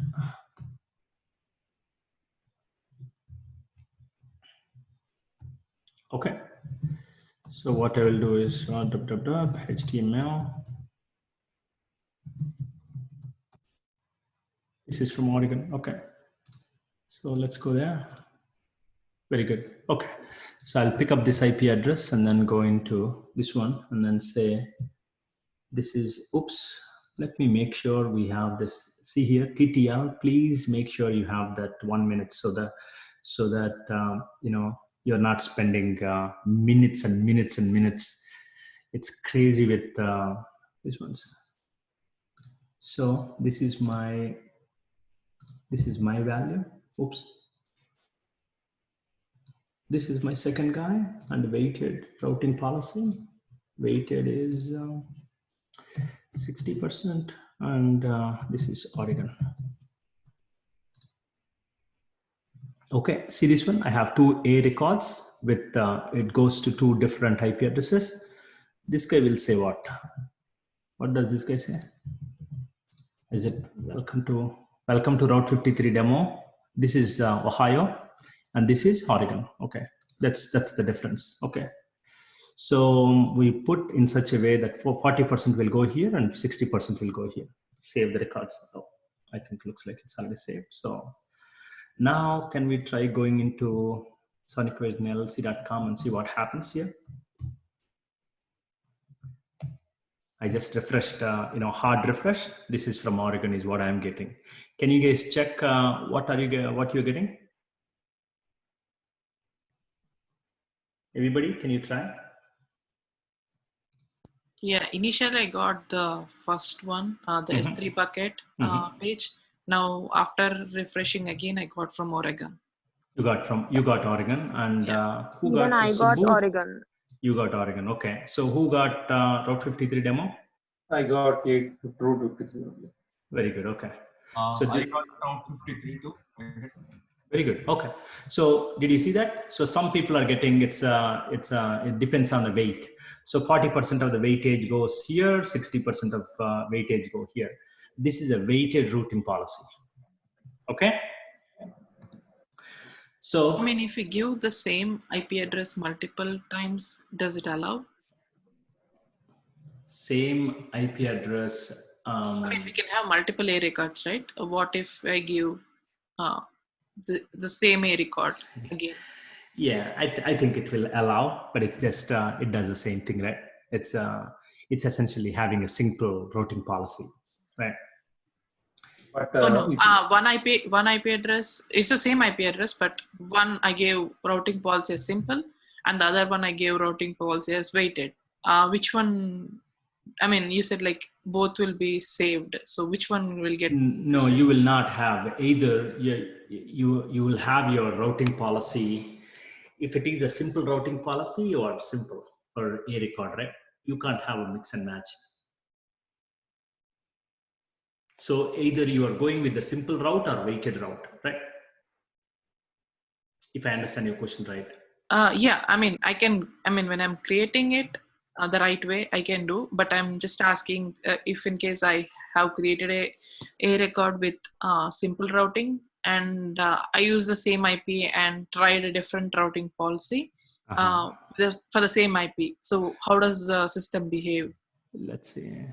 Okay. So what I will do is HTML. This is from Oregon. Okay. So let's go there. Very good. Okay. So I'll pick up this IP address and then go into this one and then say, this is, oops, let me make sure we have this. See here, TTL, please make sure you have that 1 minute so that you know, you're not spending minutes and minutes and minutes. It's crazy with these ones. So this is my value. Oops. This is my second guy, and weighted routing policy. Weighted is 60%, and this is Oregon. Okay, see this one? I have two A records with, it goes to two different IP addresses. This guy will say what? What does this guy say? Is it welcome to Route 53 demo? This is Ohio, and this is Oregon. Okay, that's the difference. Okay, so we put in such a way that 40% will go here and 60% will go here. Save the records. Oh, I think it looks like it's already saved. So now can we try going into sonicvisionllc.com and see what happens here. I just refreshed, hard refresh. This is from Oregon is what I'm getting. Can you guys check what you're getting? Everybody, can you try? Yeah, initially I got the first one, the S3 bucket page. Now after refreshing again, I got from Oregon. You got Oregon, and who Even got? I got Oregon. You got Oregon. Okay. So who got Route 53 demo? I got it Route 53. Very good. Okay. So I got Route 53 too. Very good. Okay. So did you see that? So some people are getting it depends on the weight. So 40% of the weightage goes here, 60% of weightage go here. This is a weighted routing policy. Okay. So I mean, if we give the same IP address multiple times, does it allow? Same IP address. I mean, we can have multiple A records, right? What if I give the same A record again? Yeah, I think it will allow, but it's just it does the same thing, right? It's essentially having a simple routing policy, right? But no, one IP address. It's the same IP address, but one I gave routing policy as simple, and the other one I gave routing policy as weighted. Which one? I mean, you said like both will be saved. So which one will get? No, saved? you will not have either. You will have your routing policy. If it is a simple routing policy or simple for a record, right? You can't have a mix and match. So either you are going with the simple route or weighted route, right? If I understand your question right. Yeah, I mean, when I'm creating it the right way, I can do, but I'm just asking if in case I have created a record with simple routing and I use the same IP and tried a different routing policy for the same IP. So how does the system behave? Let's see.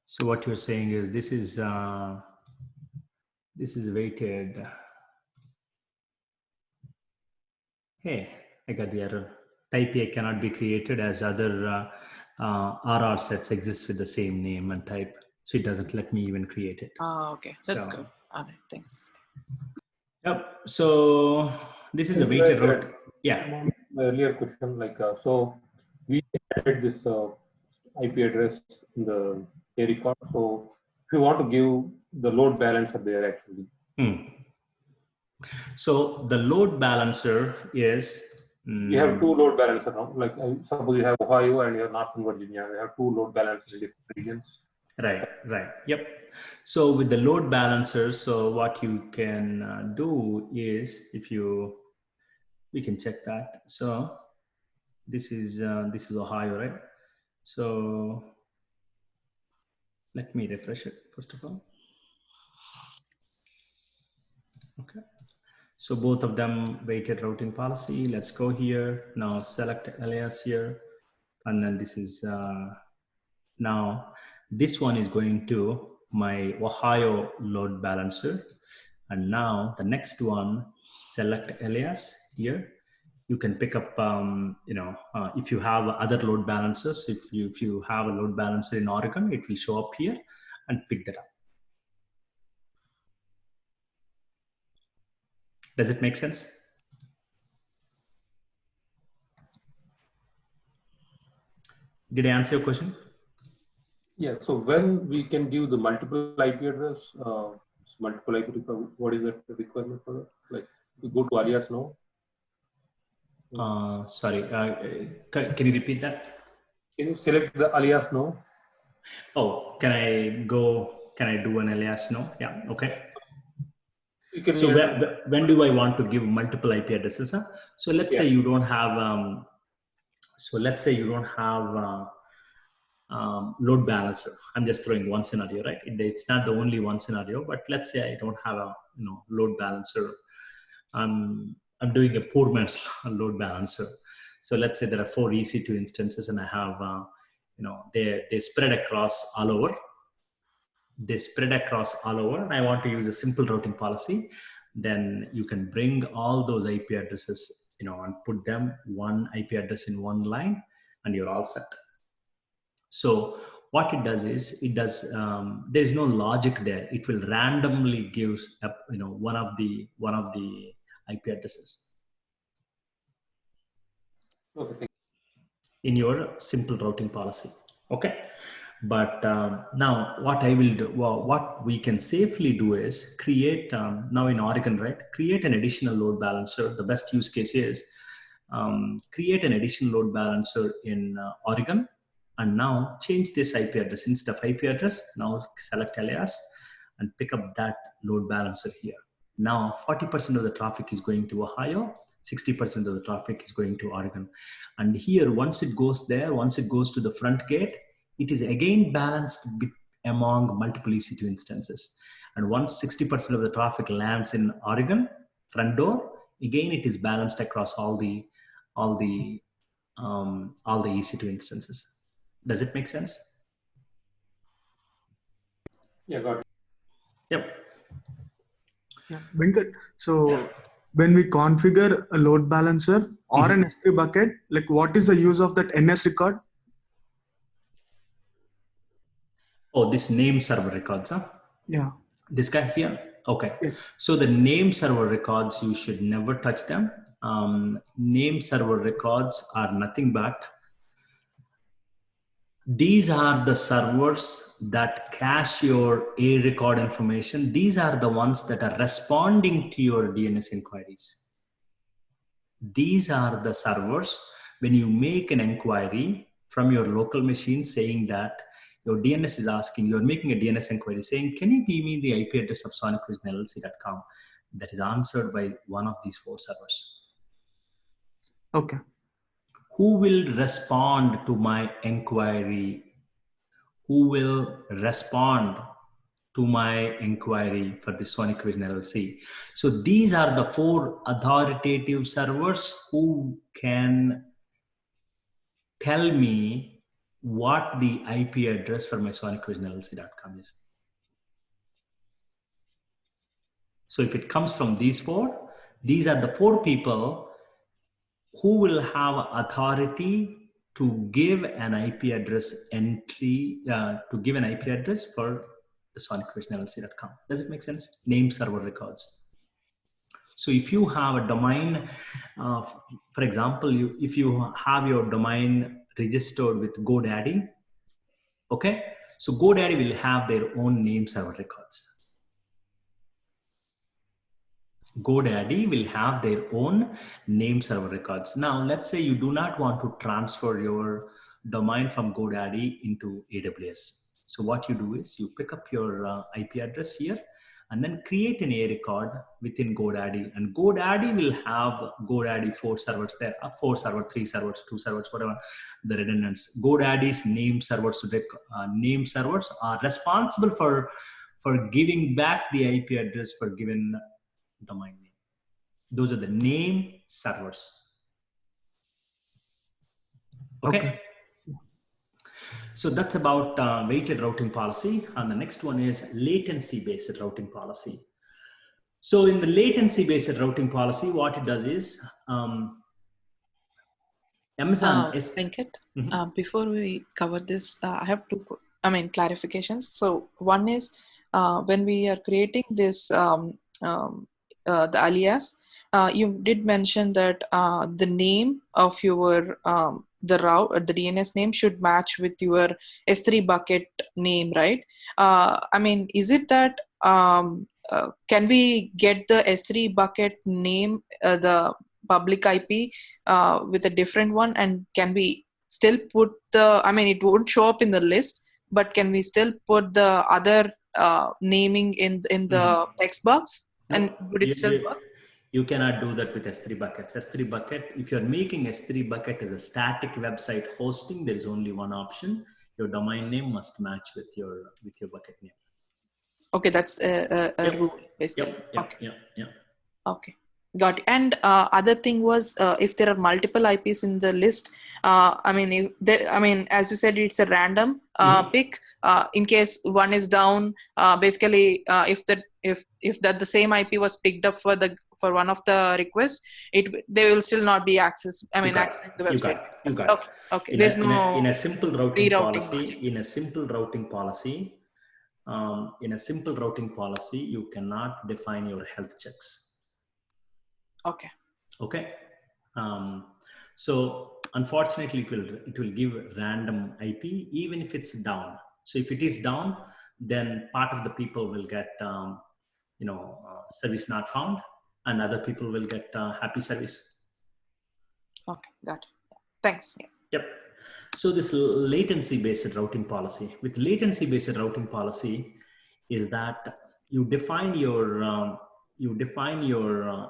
So what you're saying is this is weighted. Hey, I got the error. Type A cannot be created as other RR sets exist with the same name and type. So it doesn't let me even create it. Okay, that's good. All right, thanks. Yep. So this is a weighted route. Yeah. My earlier question, so we added this IP address in the A record. So if you want to give the load balancer there actually. So the load balancer is. You have two load balancers now. Like suppose you have Ohio and you have Northern Virginia. You have two load balancers in different regions. Right. Yep. So with the load balancers, so what you can do is we can check that. So this is Ohio, right? So let me refresh it first of all. Okay. So both of them weighted routing policy. Let's go here. Now select alias here. And then this is, now this one is going to my Ohio load balancer. And now the next one, select alias here. You can pick up, if you have other load balancers, if you have a load balancer in Oregon, it will show up here and pick that up. Does it make sense? Did I answer your question? Yeah. So when we can give the multiple IP address, multiple IP address, what is the requirement for that? Like we go to alias now. Sorry, can you repeat that? Can you select the alias now? Oh, can I do an alias now? Yeah, okay. So when do I want to give multiple IP addresses? Huh? So let's say you don't have, load balancer. I'm just throwing one scenario, right? It's not the only one scenario, but let's say I don't have a load balancer. I'm doing a poor man's load balancer. So let's say there are 4 EC2 instances, and I have they spread across all over. And I want to use a simple routing policy. then you can bring all those IP addresses, and put them one IP address in one line, and you're all set. So what it does is, there's no logic there. It will randomly give one of the IP addresses. Okay. In your simple routing policy. Okay. But now what I will do, what we can safely do is create, now in Oregon, right? Create an additional load balancer. The best use case is create an additional load balancer in Oregon, and now change this IP address. Instead of IP address, now select alias and pick up that load balancer here. Now 40% of the traffic is going to Ohio, 60% of the traffic is going to Oregon. And here, once it goes to the front gate, it is again balanced among multiple EC2 instances. And once 60% of the traffic lands in Oregon front door, again it is balanced across all the EC2 instances. Does it make sense? Yeah, got it. Yep. Yeah, Venkat. So when we configure a load balancer or an S3 bucket, like what is the use of that NS record? Oh, this name server records, huh? Yeah. This guy here? Okay. Yes. So the name server records, you should never touch them. Name server records are nothing but, these are the servers that cache your A record information. These are the ones that are responding to your DNS inquiries. These are the servers, when you make an inquiry from your local machine saying that your DNS is asking, you're making a DNS inquiry saying, can you give me the IP address of sonicvisionllc.com? That is answered by one of these 4 servers. Okay. Who will respond to my inquiry? Who will respond to my inquiry for the Sonic Vision LLC? So these are the 4 authoritative servers who can tell me what the IP address for my sonicvisionllc.com is. So if it comes from these 4, these are the 4 people who will have authority to give an IP address entry, to give an IP address for the sonicvisionllc.com. Does it make sense? Name server records. So if you have a domain, for example, if you have your domain registered with GoDaddy, okay? So GoDaddy will have their own name server records. GoDaddy will have their own name server records. Now, let's say you do not want to transfer your domain from GoDaddy into AWS. So what you do is you pick up your IP address here and then create an A record within GoDaddy. And GoDaddy will have GoDaddy 4 servers there, 4 servers, 3 servers, 2 servers, whatever the redundancy. GoDaddy's name servers are responsible for giving back the IP address for given domain name. Those are the name servers. Okay. So that's about weighted routing policy. And the next one is latency-based routing policy. So in the latency-based routing policy, what it does is Amazon is... Venkat, before we cover this, I have 2 clarifications. So one is when we are creating this the alias, you did mention that the name of your the route, the DNS name should match with your S3 bucket name, right? Is it that can we get the S3 bucket name, the public IP with a different one, and can we still put the, it won't show up in the list, but can we still put the other naming in the text box? No, and would it still work? You cannot do that with S3 buckets. S3 bucket, if you're making S3 bucket as a static website hosting, there is only one option. Your domain name must match with your bucket name. Okay, that's a rule basically. Yep. Okay, got it. And other thing was if there are multiple IPs in the list, as you said, it's a random pick. In case one is down, basically, if if that the same IP was picked up for one of the requests, they will still not be accessing the website. You got it. Okay. There's in a simple routing policy. Logic. In a simple routing policy, you cannot define your health checks. Okay. So unfortunately, it will give random IP even if it's down. So if it is down, then part of the people will get service not found, and other people will get happy service. Okay, got it. Thanks. Yeah. Yep. So this latency-based routing policy. With latency-based routing policy, is that you define your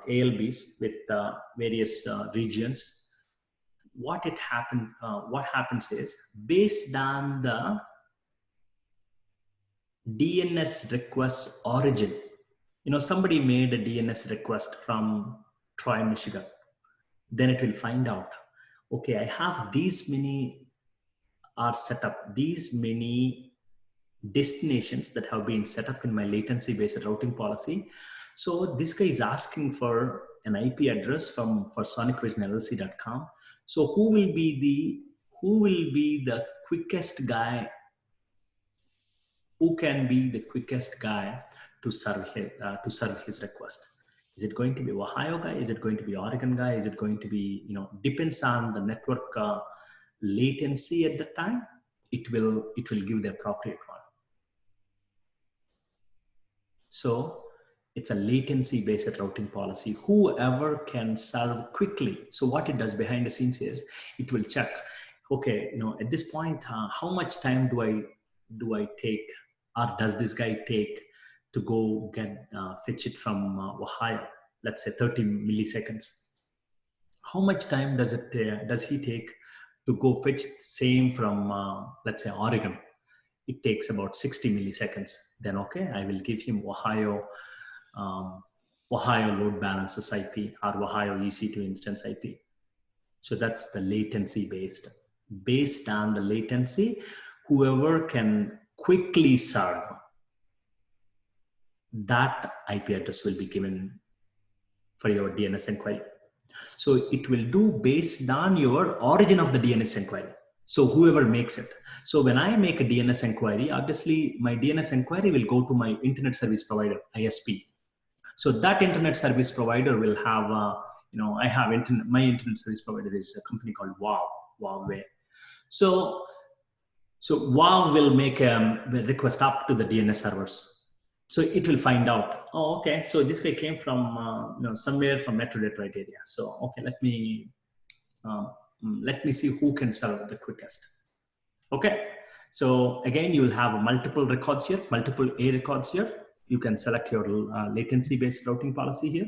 ALBs with various regions. What happens is, based on the DNS request origin. Somebody made a DNS request from Troy, Michigan. Then it will find out, okay, I have these many are set up, these many destinations that have been set up in my latency-based routing policy. So this guy is asking for an IP address for sonicvisionllc.com. So who will be the quickest guy? Who can be the quickest guy to serve his request? Is it going to be Ohio guy? Is it going to be Oregon guy? Is it going to be, depends on the network latency at the time. It will give the appropriate one. So it's a latency-based routing policy. Whoever can serve quickly. So what it does behind the scenes is it will check. Okay, at this point, how much time do I take, or does this guy take to go fetch it from Ohio? Let's say 30 milliseconds. How much time does he take to go fetch the same from let's say Oregon? It takes about 60 milliseconds. Then okay, I will give him Ohio load balancers IP or Ohio EC2 instance IP. So that's the latency based. Based on the latency, whoever can quickly serve, that IP address will be given for your DNS inquiry. So it will do based on your origin of the DNS inquiry. So whoever makes it. So when I make a DNS inquiry, obviously my DNS inquiry will go to my internet service provider, ISP. So that internet service provider will have, I have my internet service provider is a company called Huawei. So Huawei will make a request up to the DNS servers. So it will find out, oh, okay, so this guy came from somewhere from Metro Detroit area. So okay, let me see who can serve the quickest. Okay, so again, you will have multiple records here, multiple A records here. You can select your latency-based routing policy here,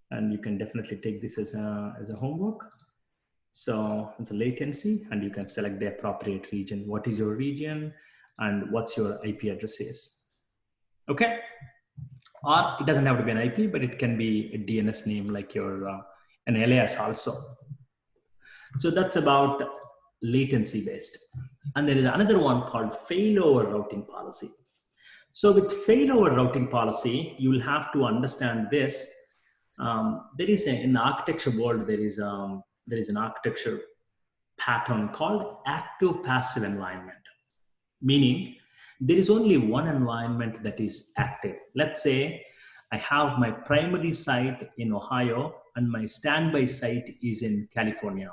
and you can definitely take this as a homework. So it's a latency, and you can select the appropriate region. What is your region, and what's your IP address is. Okay, or it doesn't have to be an IP, but it can be a DNS name like your an alias also. So that's about latency based. And there is another one called failover routing policy. So with failover routing policy, you will have to understand this. There is in the architecture world, there is an architecture pattern called active passive environment, meaning there is only one environment that is active. Let's say I have my primary site in Ohio and my standby site is in California.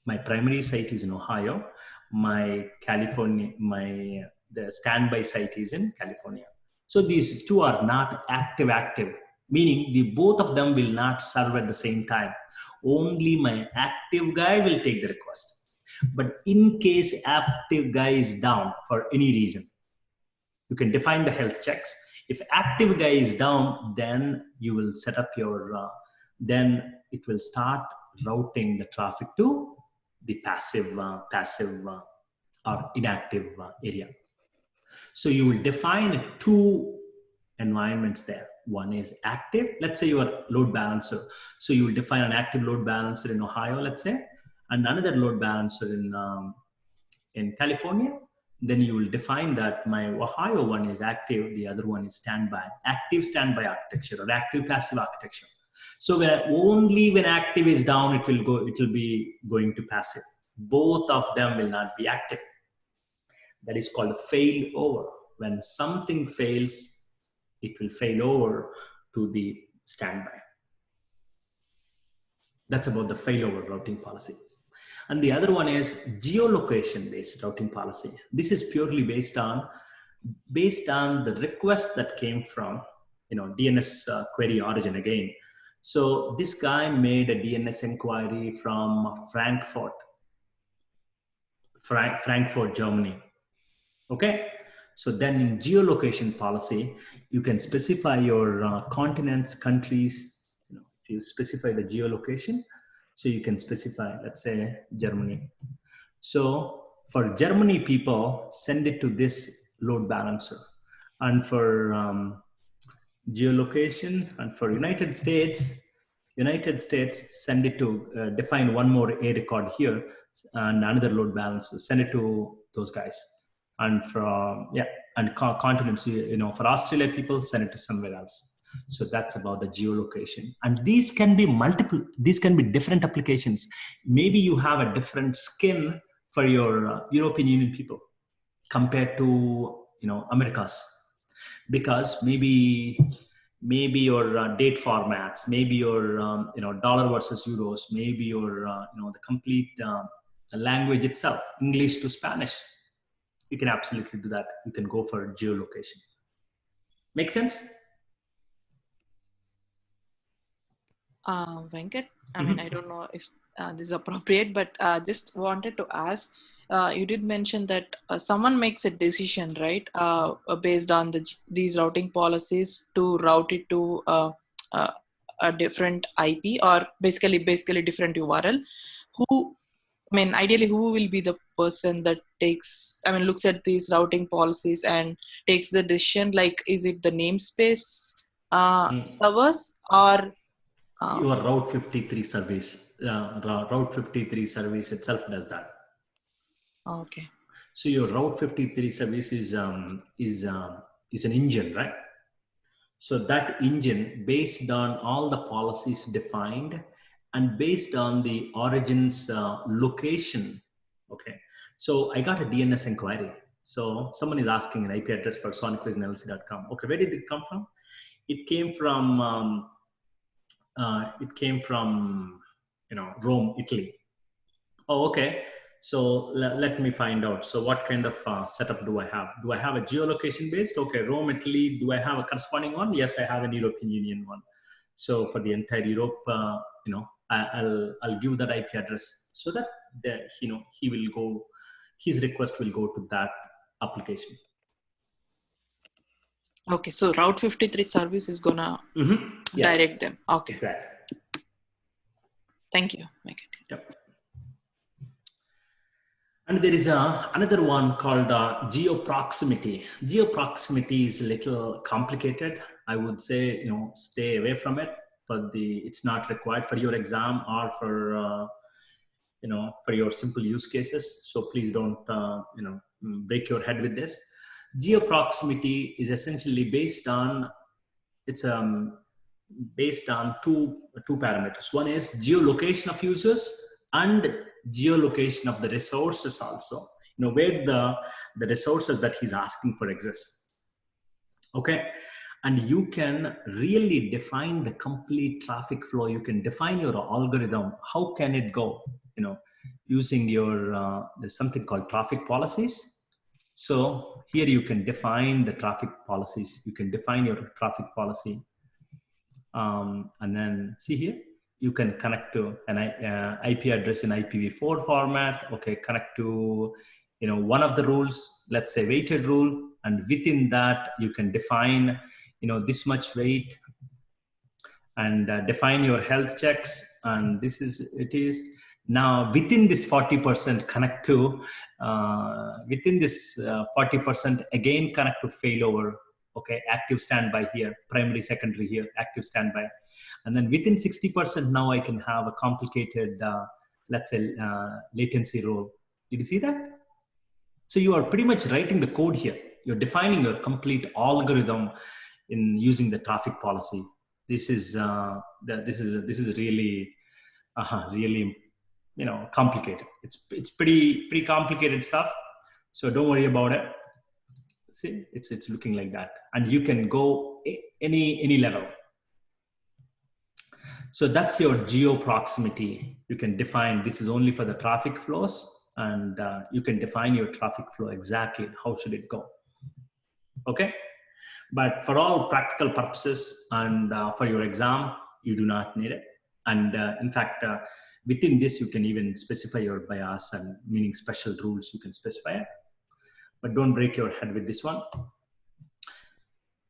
My primary site is in Ohio. The standby site is in California. So these two are not active, meaning both of them will not serve at the same time. Only my active guy will take the request. But in case active guy is down for any reason, you can define the health checks. If active guy is down, then you will set up your, then it will start routing the traffic to the passive or inactive area. So you will define two environments there. One is active. Let's say your load balancer. So you will define an active load balancer in Ohio, let's say, and another load balancer in California. then you will define that my Ohio one is active, the other one is standby, active standby architecture or active passive architecture. So only when active is down, it will be going to passive. Both of them will not be active. That is called fail over. When something fails, it will fail over to the standby. That's about the failover routing policy. And the other one is geolocation-based routing policy. This is purely based on the request that came from, DNS query origin again. So this guy made a DNS inquiry from Frankfurt, Germany. Okay. So then in geolocation policy, you can specify your continents, countries, you specify the geolocation. So you can specify, let's say, Germany. So for Germany people, send it to this load balancer. And for geolocation, and for United States, send it to define one more A record here and another load balancer, send it to those guys. And continents, for Australia people, send it to somewhere else. So that's about the geolocation. And these can be different applications. Maybe you have a different skin for your European Union people compared to, Americas, because maybe your date formats, maybe your, dollar versus euros, maybe your, the complete language itself, English to Spanish. You can absolutely do that. You can go for geolocation. Make sense? Venkat, I mean, I don't know if this is appropriate, but just wanted to ask, you did mention that someone makes a decision, right, based on these routing policies to route it to a different IP or basically different URL. Ideally, who will be the person that looks at these routing policies and takes the decision? Like, is it the namespace servers or your Route 53 service? Route 53 service itself does that. Okay. So your Route 53 service is an engine, right? So that engine, based on all the policies defined and based on the origin's location. Okay. So I got a DNS inquiry. So someone is asking an IP address for sonicvision.lc.com. Okay, where did it come from? It came from Rome, Italy. Oh, okay. So let me find out. So what kind of setup do I have? Do I have a geolocation based? Okay, Rome, Italy. Do I have a corresponding one? Yes, I have an European Union one. So for the entire Europe, I'll give that IP address so that he will go. His request will go to that application. Okay, so Route 53 service is gonna direct them. Okay. Exactly. Thank you. Yep. And there is another one called geoproximity. Geoproximity is a little complicated. I would say, stay away from it. It's not required for your exam or for your simple use cases. So please don't break your head with this. Geoproximity is essentially based on two parameters. One is geolocation of users and geolocation of the resources also, where the resources that he's asking for exist. Okay. And you can really define the complete traffic flow. You can define your algorithm. How can it go? Using your, there's something called traffic policies. So here you can define the traffic policies. You can define your traffic policy. And then see here, you can connect to an IP address in IPv4 format. Okay, connect to one of the rules, let's say weighted rule, and within that you can define this much weight and define your health checks. And this is it is now within this 40% connect to within this 40% again connect to failover. Okay, active standby here, primary, secondary here, active standby. And then within 60%, now I can have a complicated, let's say, latency role. Did you see that? So you are pretty much writing the code here. You're defining your complete algorithm in using the traffic policy. This is really really complicated. It's pretty complicated stuff. So don't worry about it. See, it's looking like that, and you can go any level. So that's your geo proximity. You can define this is only for the traffic flows, and you can define your traffic flow exactly how should it go. Okay, but for all practical purposes and for your exam, you do not need it. And in fact, within this, you can even specify your bias and meaning special rules. You can specify it, but don't break your head with this one.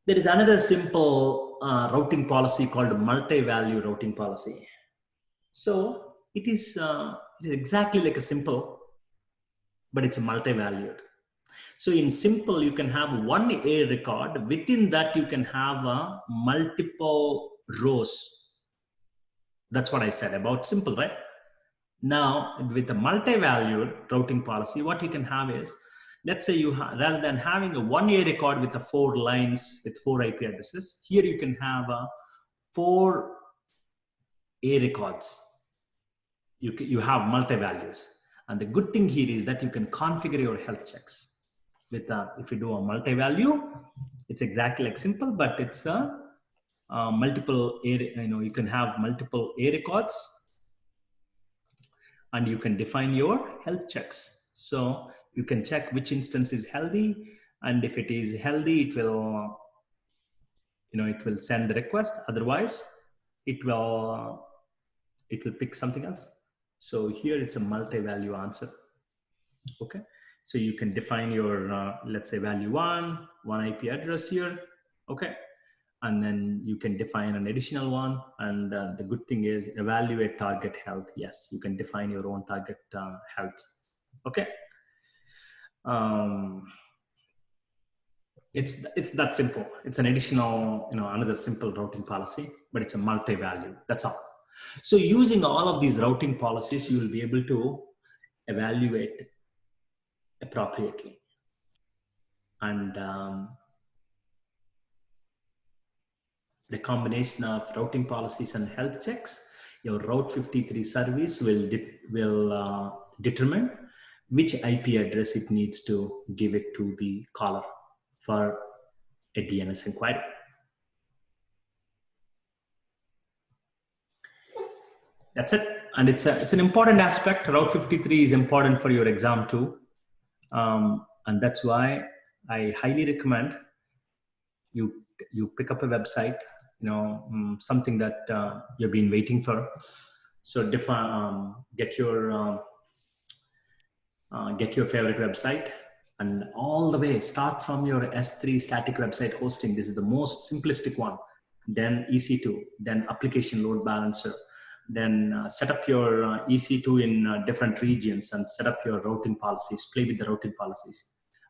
There is another simple routing policy called multi-value routing policy. So it is exactly like a simple, but it's a multi-valued. So in simple, you can have one A record. Within that, you can have multiple rows. That's what I said about simple, right? Now, with a multi-valued routing policy, what you can have is, let's say rather than having a one A record with the 4 lines with 4 IP addresses, here you can have 4 A records. You have multi-values. And the good thing here is that you can configure your health checks. With if you do a multi-value, it's exactly like simple, but it's multiple A, you can have multiple A records, and you can define your health checks. So you can check which instance is healthy, and if it is healthy, it will, it will send the request. Otherwise, it will pick something else. So here it's a multi-value answer. Okay, so you can define your let's say value one IP address here. Okay, and then you can define an additional one. And the good thing is evaluate target health. Yes, you can define your own target health. Okay. It's that simple. It's an additional, another simple routing policy, but it's a multi-value. That's all. So using all of these routing policies, you will be able to evaluate appropriately. And the combination of routing policies and health checks, your Route 53 service will determine which IP address it needs to give it to the caller for a DNS inquiry. That's it. And it's an important aspect. Route 53 is important for your exam too. And that's why I highly recommend you pick up a website, something that you've been waiting for. So get your favorite website, and all the way start from your S3 static website hosting. This is the most simplistic one. Then EC2, then application load balancer, then set up your EC2 in different regions and set up your routing policies, play with the routing policies,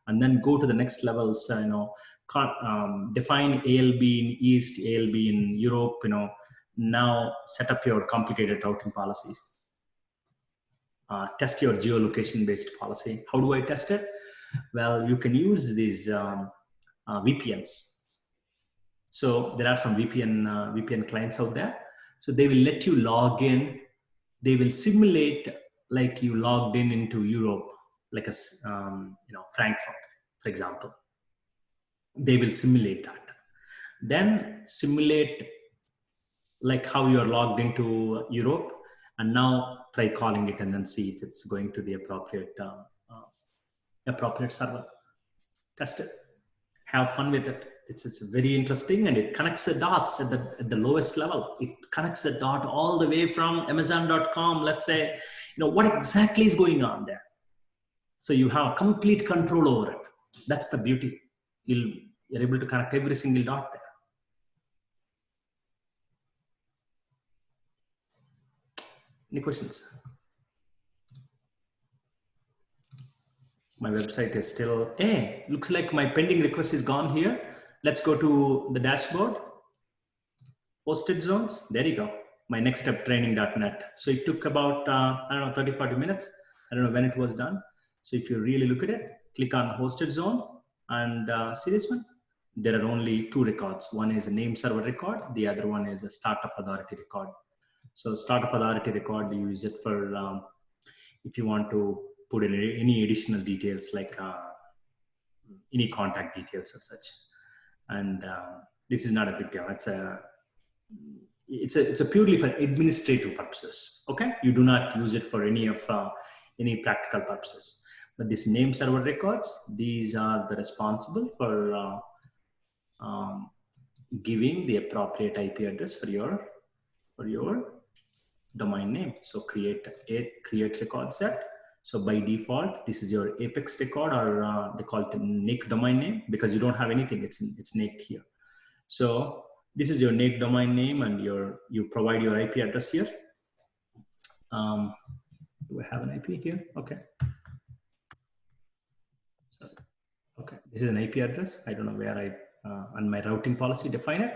and then go to the next levels, define ALB in East, ALB in Europe, now set up your complicated routing policies. Test your geolocation based policy. How do I test it? Well, you can use these VPNs. So there are some VPN clients out there. So they will let you log in. They will simulate like you logged into Europe, like a Frankfurt, for example. They will simulate that. Then simulate like how you are logged into Europe, and now try calling it and then see if it's going to the appropriate server. Test it. Have fun with it. It's very interesting, and it connects the dots at the lowest level. It connects the dot all the way from Amazon.com. Let's say, what exactly is going on there. So you have complete control over it. That's the beauty. You're able to connect every single dot there. Any questions? My website is still, looks like my pending request is gone here. Let's go to the dashboard. Posted zones, there you go. My next step training.net. So it took about, 30, 40 minutes. I don't know when it was done. So if you really look at it, click on hosted zone and see this one. There are only 2 records. One is a name server record. The other one is a start of authority record. So start of authority record, you use it for if you want to put in any additional details like any contact details or such. And this is not a big deal. It's a purely for administrative purposes. Okay, you do not use it for any practical purposes. But this name server records, these are the responsible for giving the appropriate IP address for your domain name. So create record set. So by default, this is your Apex record, or they call it a NAIC domain name, because you don't have anything. It's NAIC here. So this is your NAIC domain name, and you provide your IP address here. Do we have an IP here? Okay. Okay, this is an IP address. I don't know where on my routing policy define it.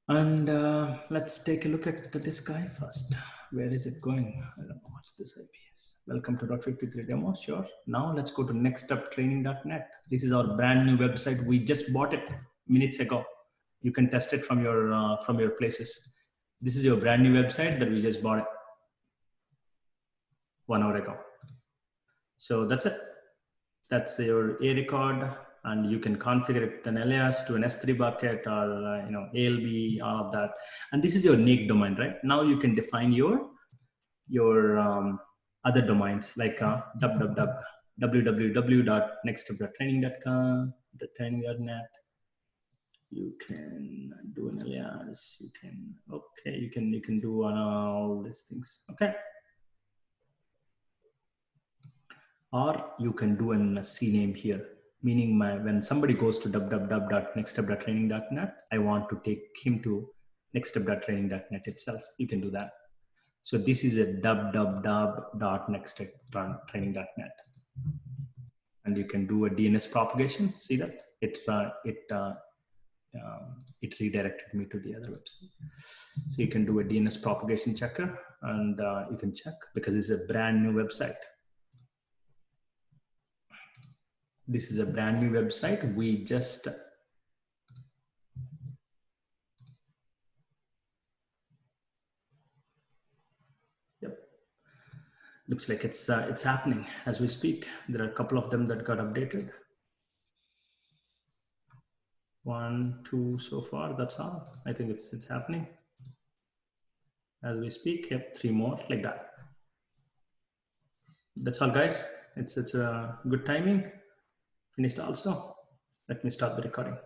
And let's take a look at this guy first. Where is it going? I don't know what's this IP is. Welcome to Route 53 demo. Sure. Now let's go to nextsteptraining.net. This is our brand new website. We just bought it minutes ago. You can test it from your places. This is your brand new website that we just bought it 1 hour ago. So that's it. That's your A record, and you can configure it an alias to an S3 bucket or ALB, all of that. And this is your NAIC domain, right? Now you can define your other domains like www.nextstep.training.com, training.net. You can do an alias. You can do all these things. Okay. Or you can do a CNAME here, meaning when somebody goes to www.nextstep.training.net, I want to take him to nextstep.training.net itself. You can do that. So this is a www.nextstep.training.net, and you can do a DNS propagation. See that it redirected me to the other website. So you can do a DNS propagation checker, and you can check, because it's a brand new website. This is a brand new website. We just looks like it's happening as we speak. There are a couple of them that got updated. 1, 2 so far. That's all. I think it's happening as we speak. Yep, 3 more like that. That's all, guys. It's a good timing. Finished also. Let me start the recording.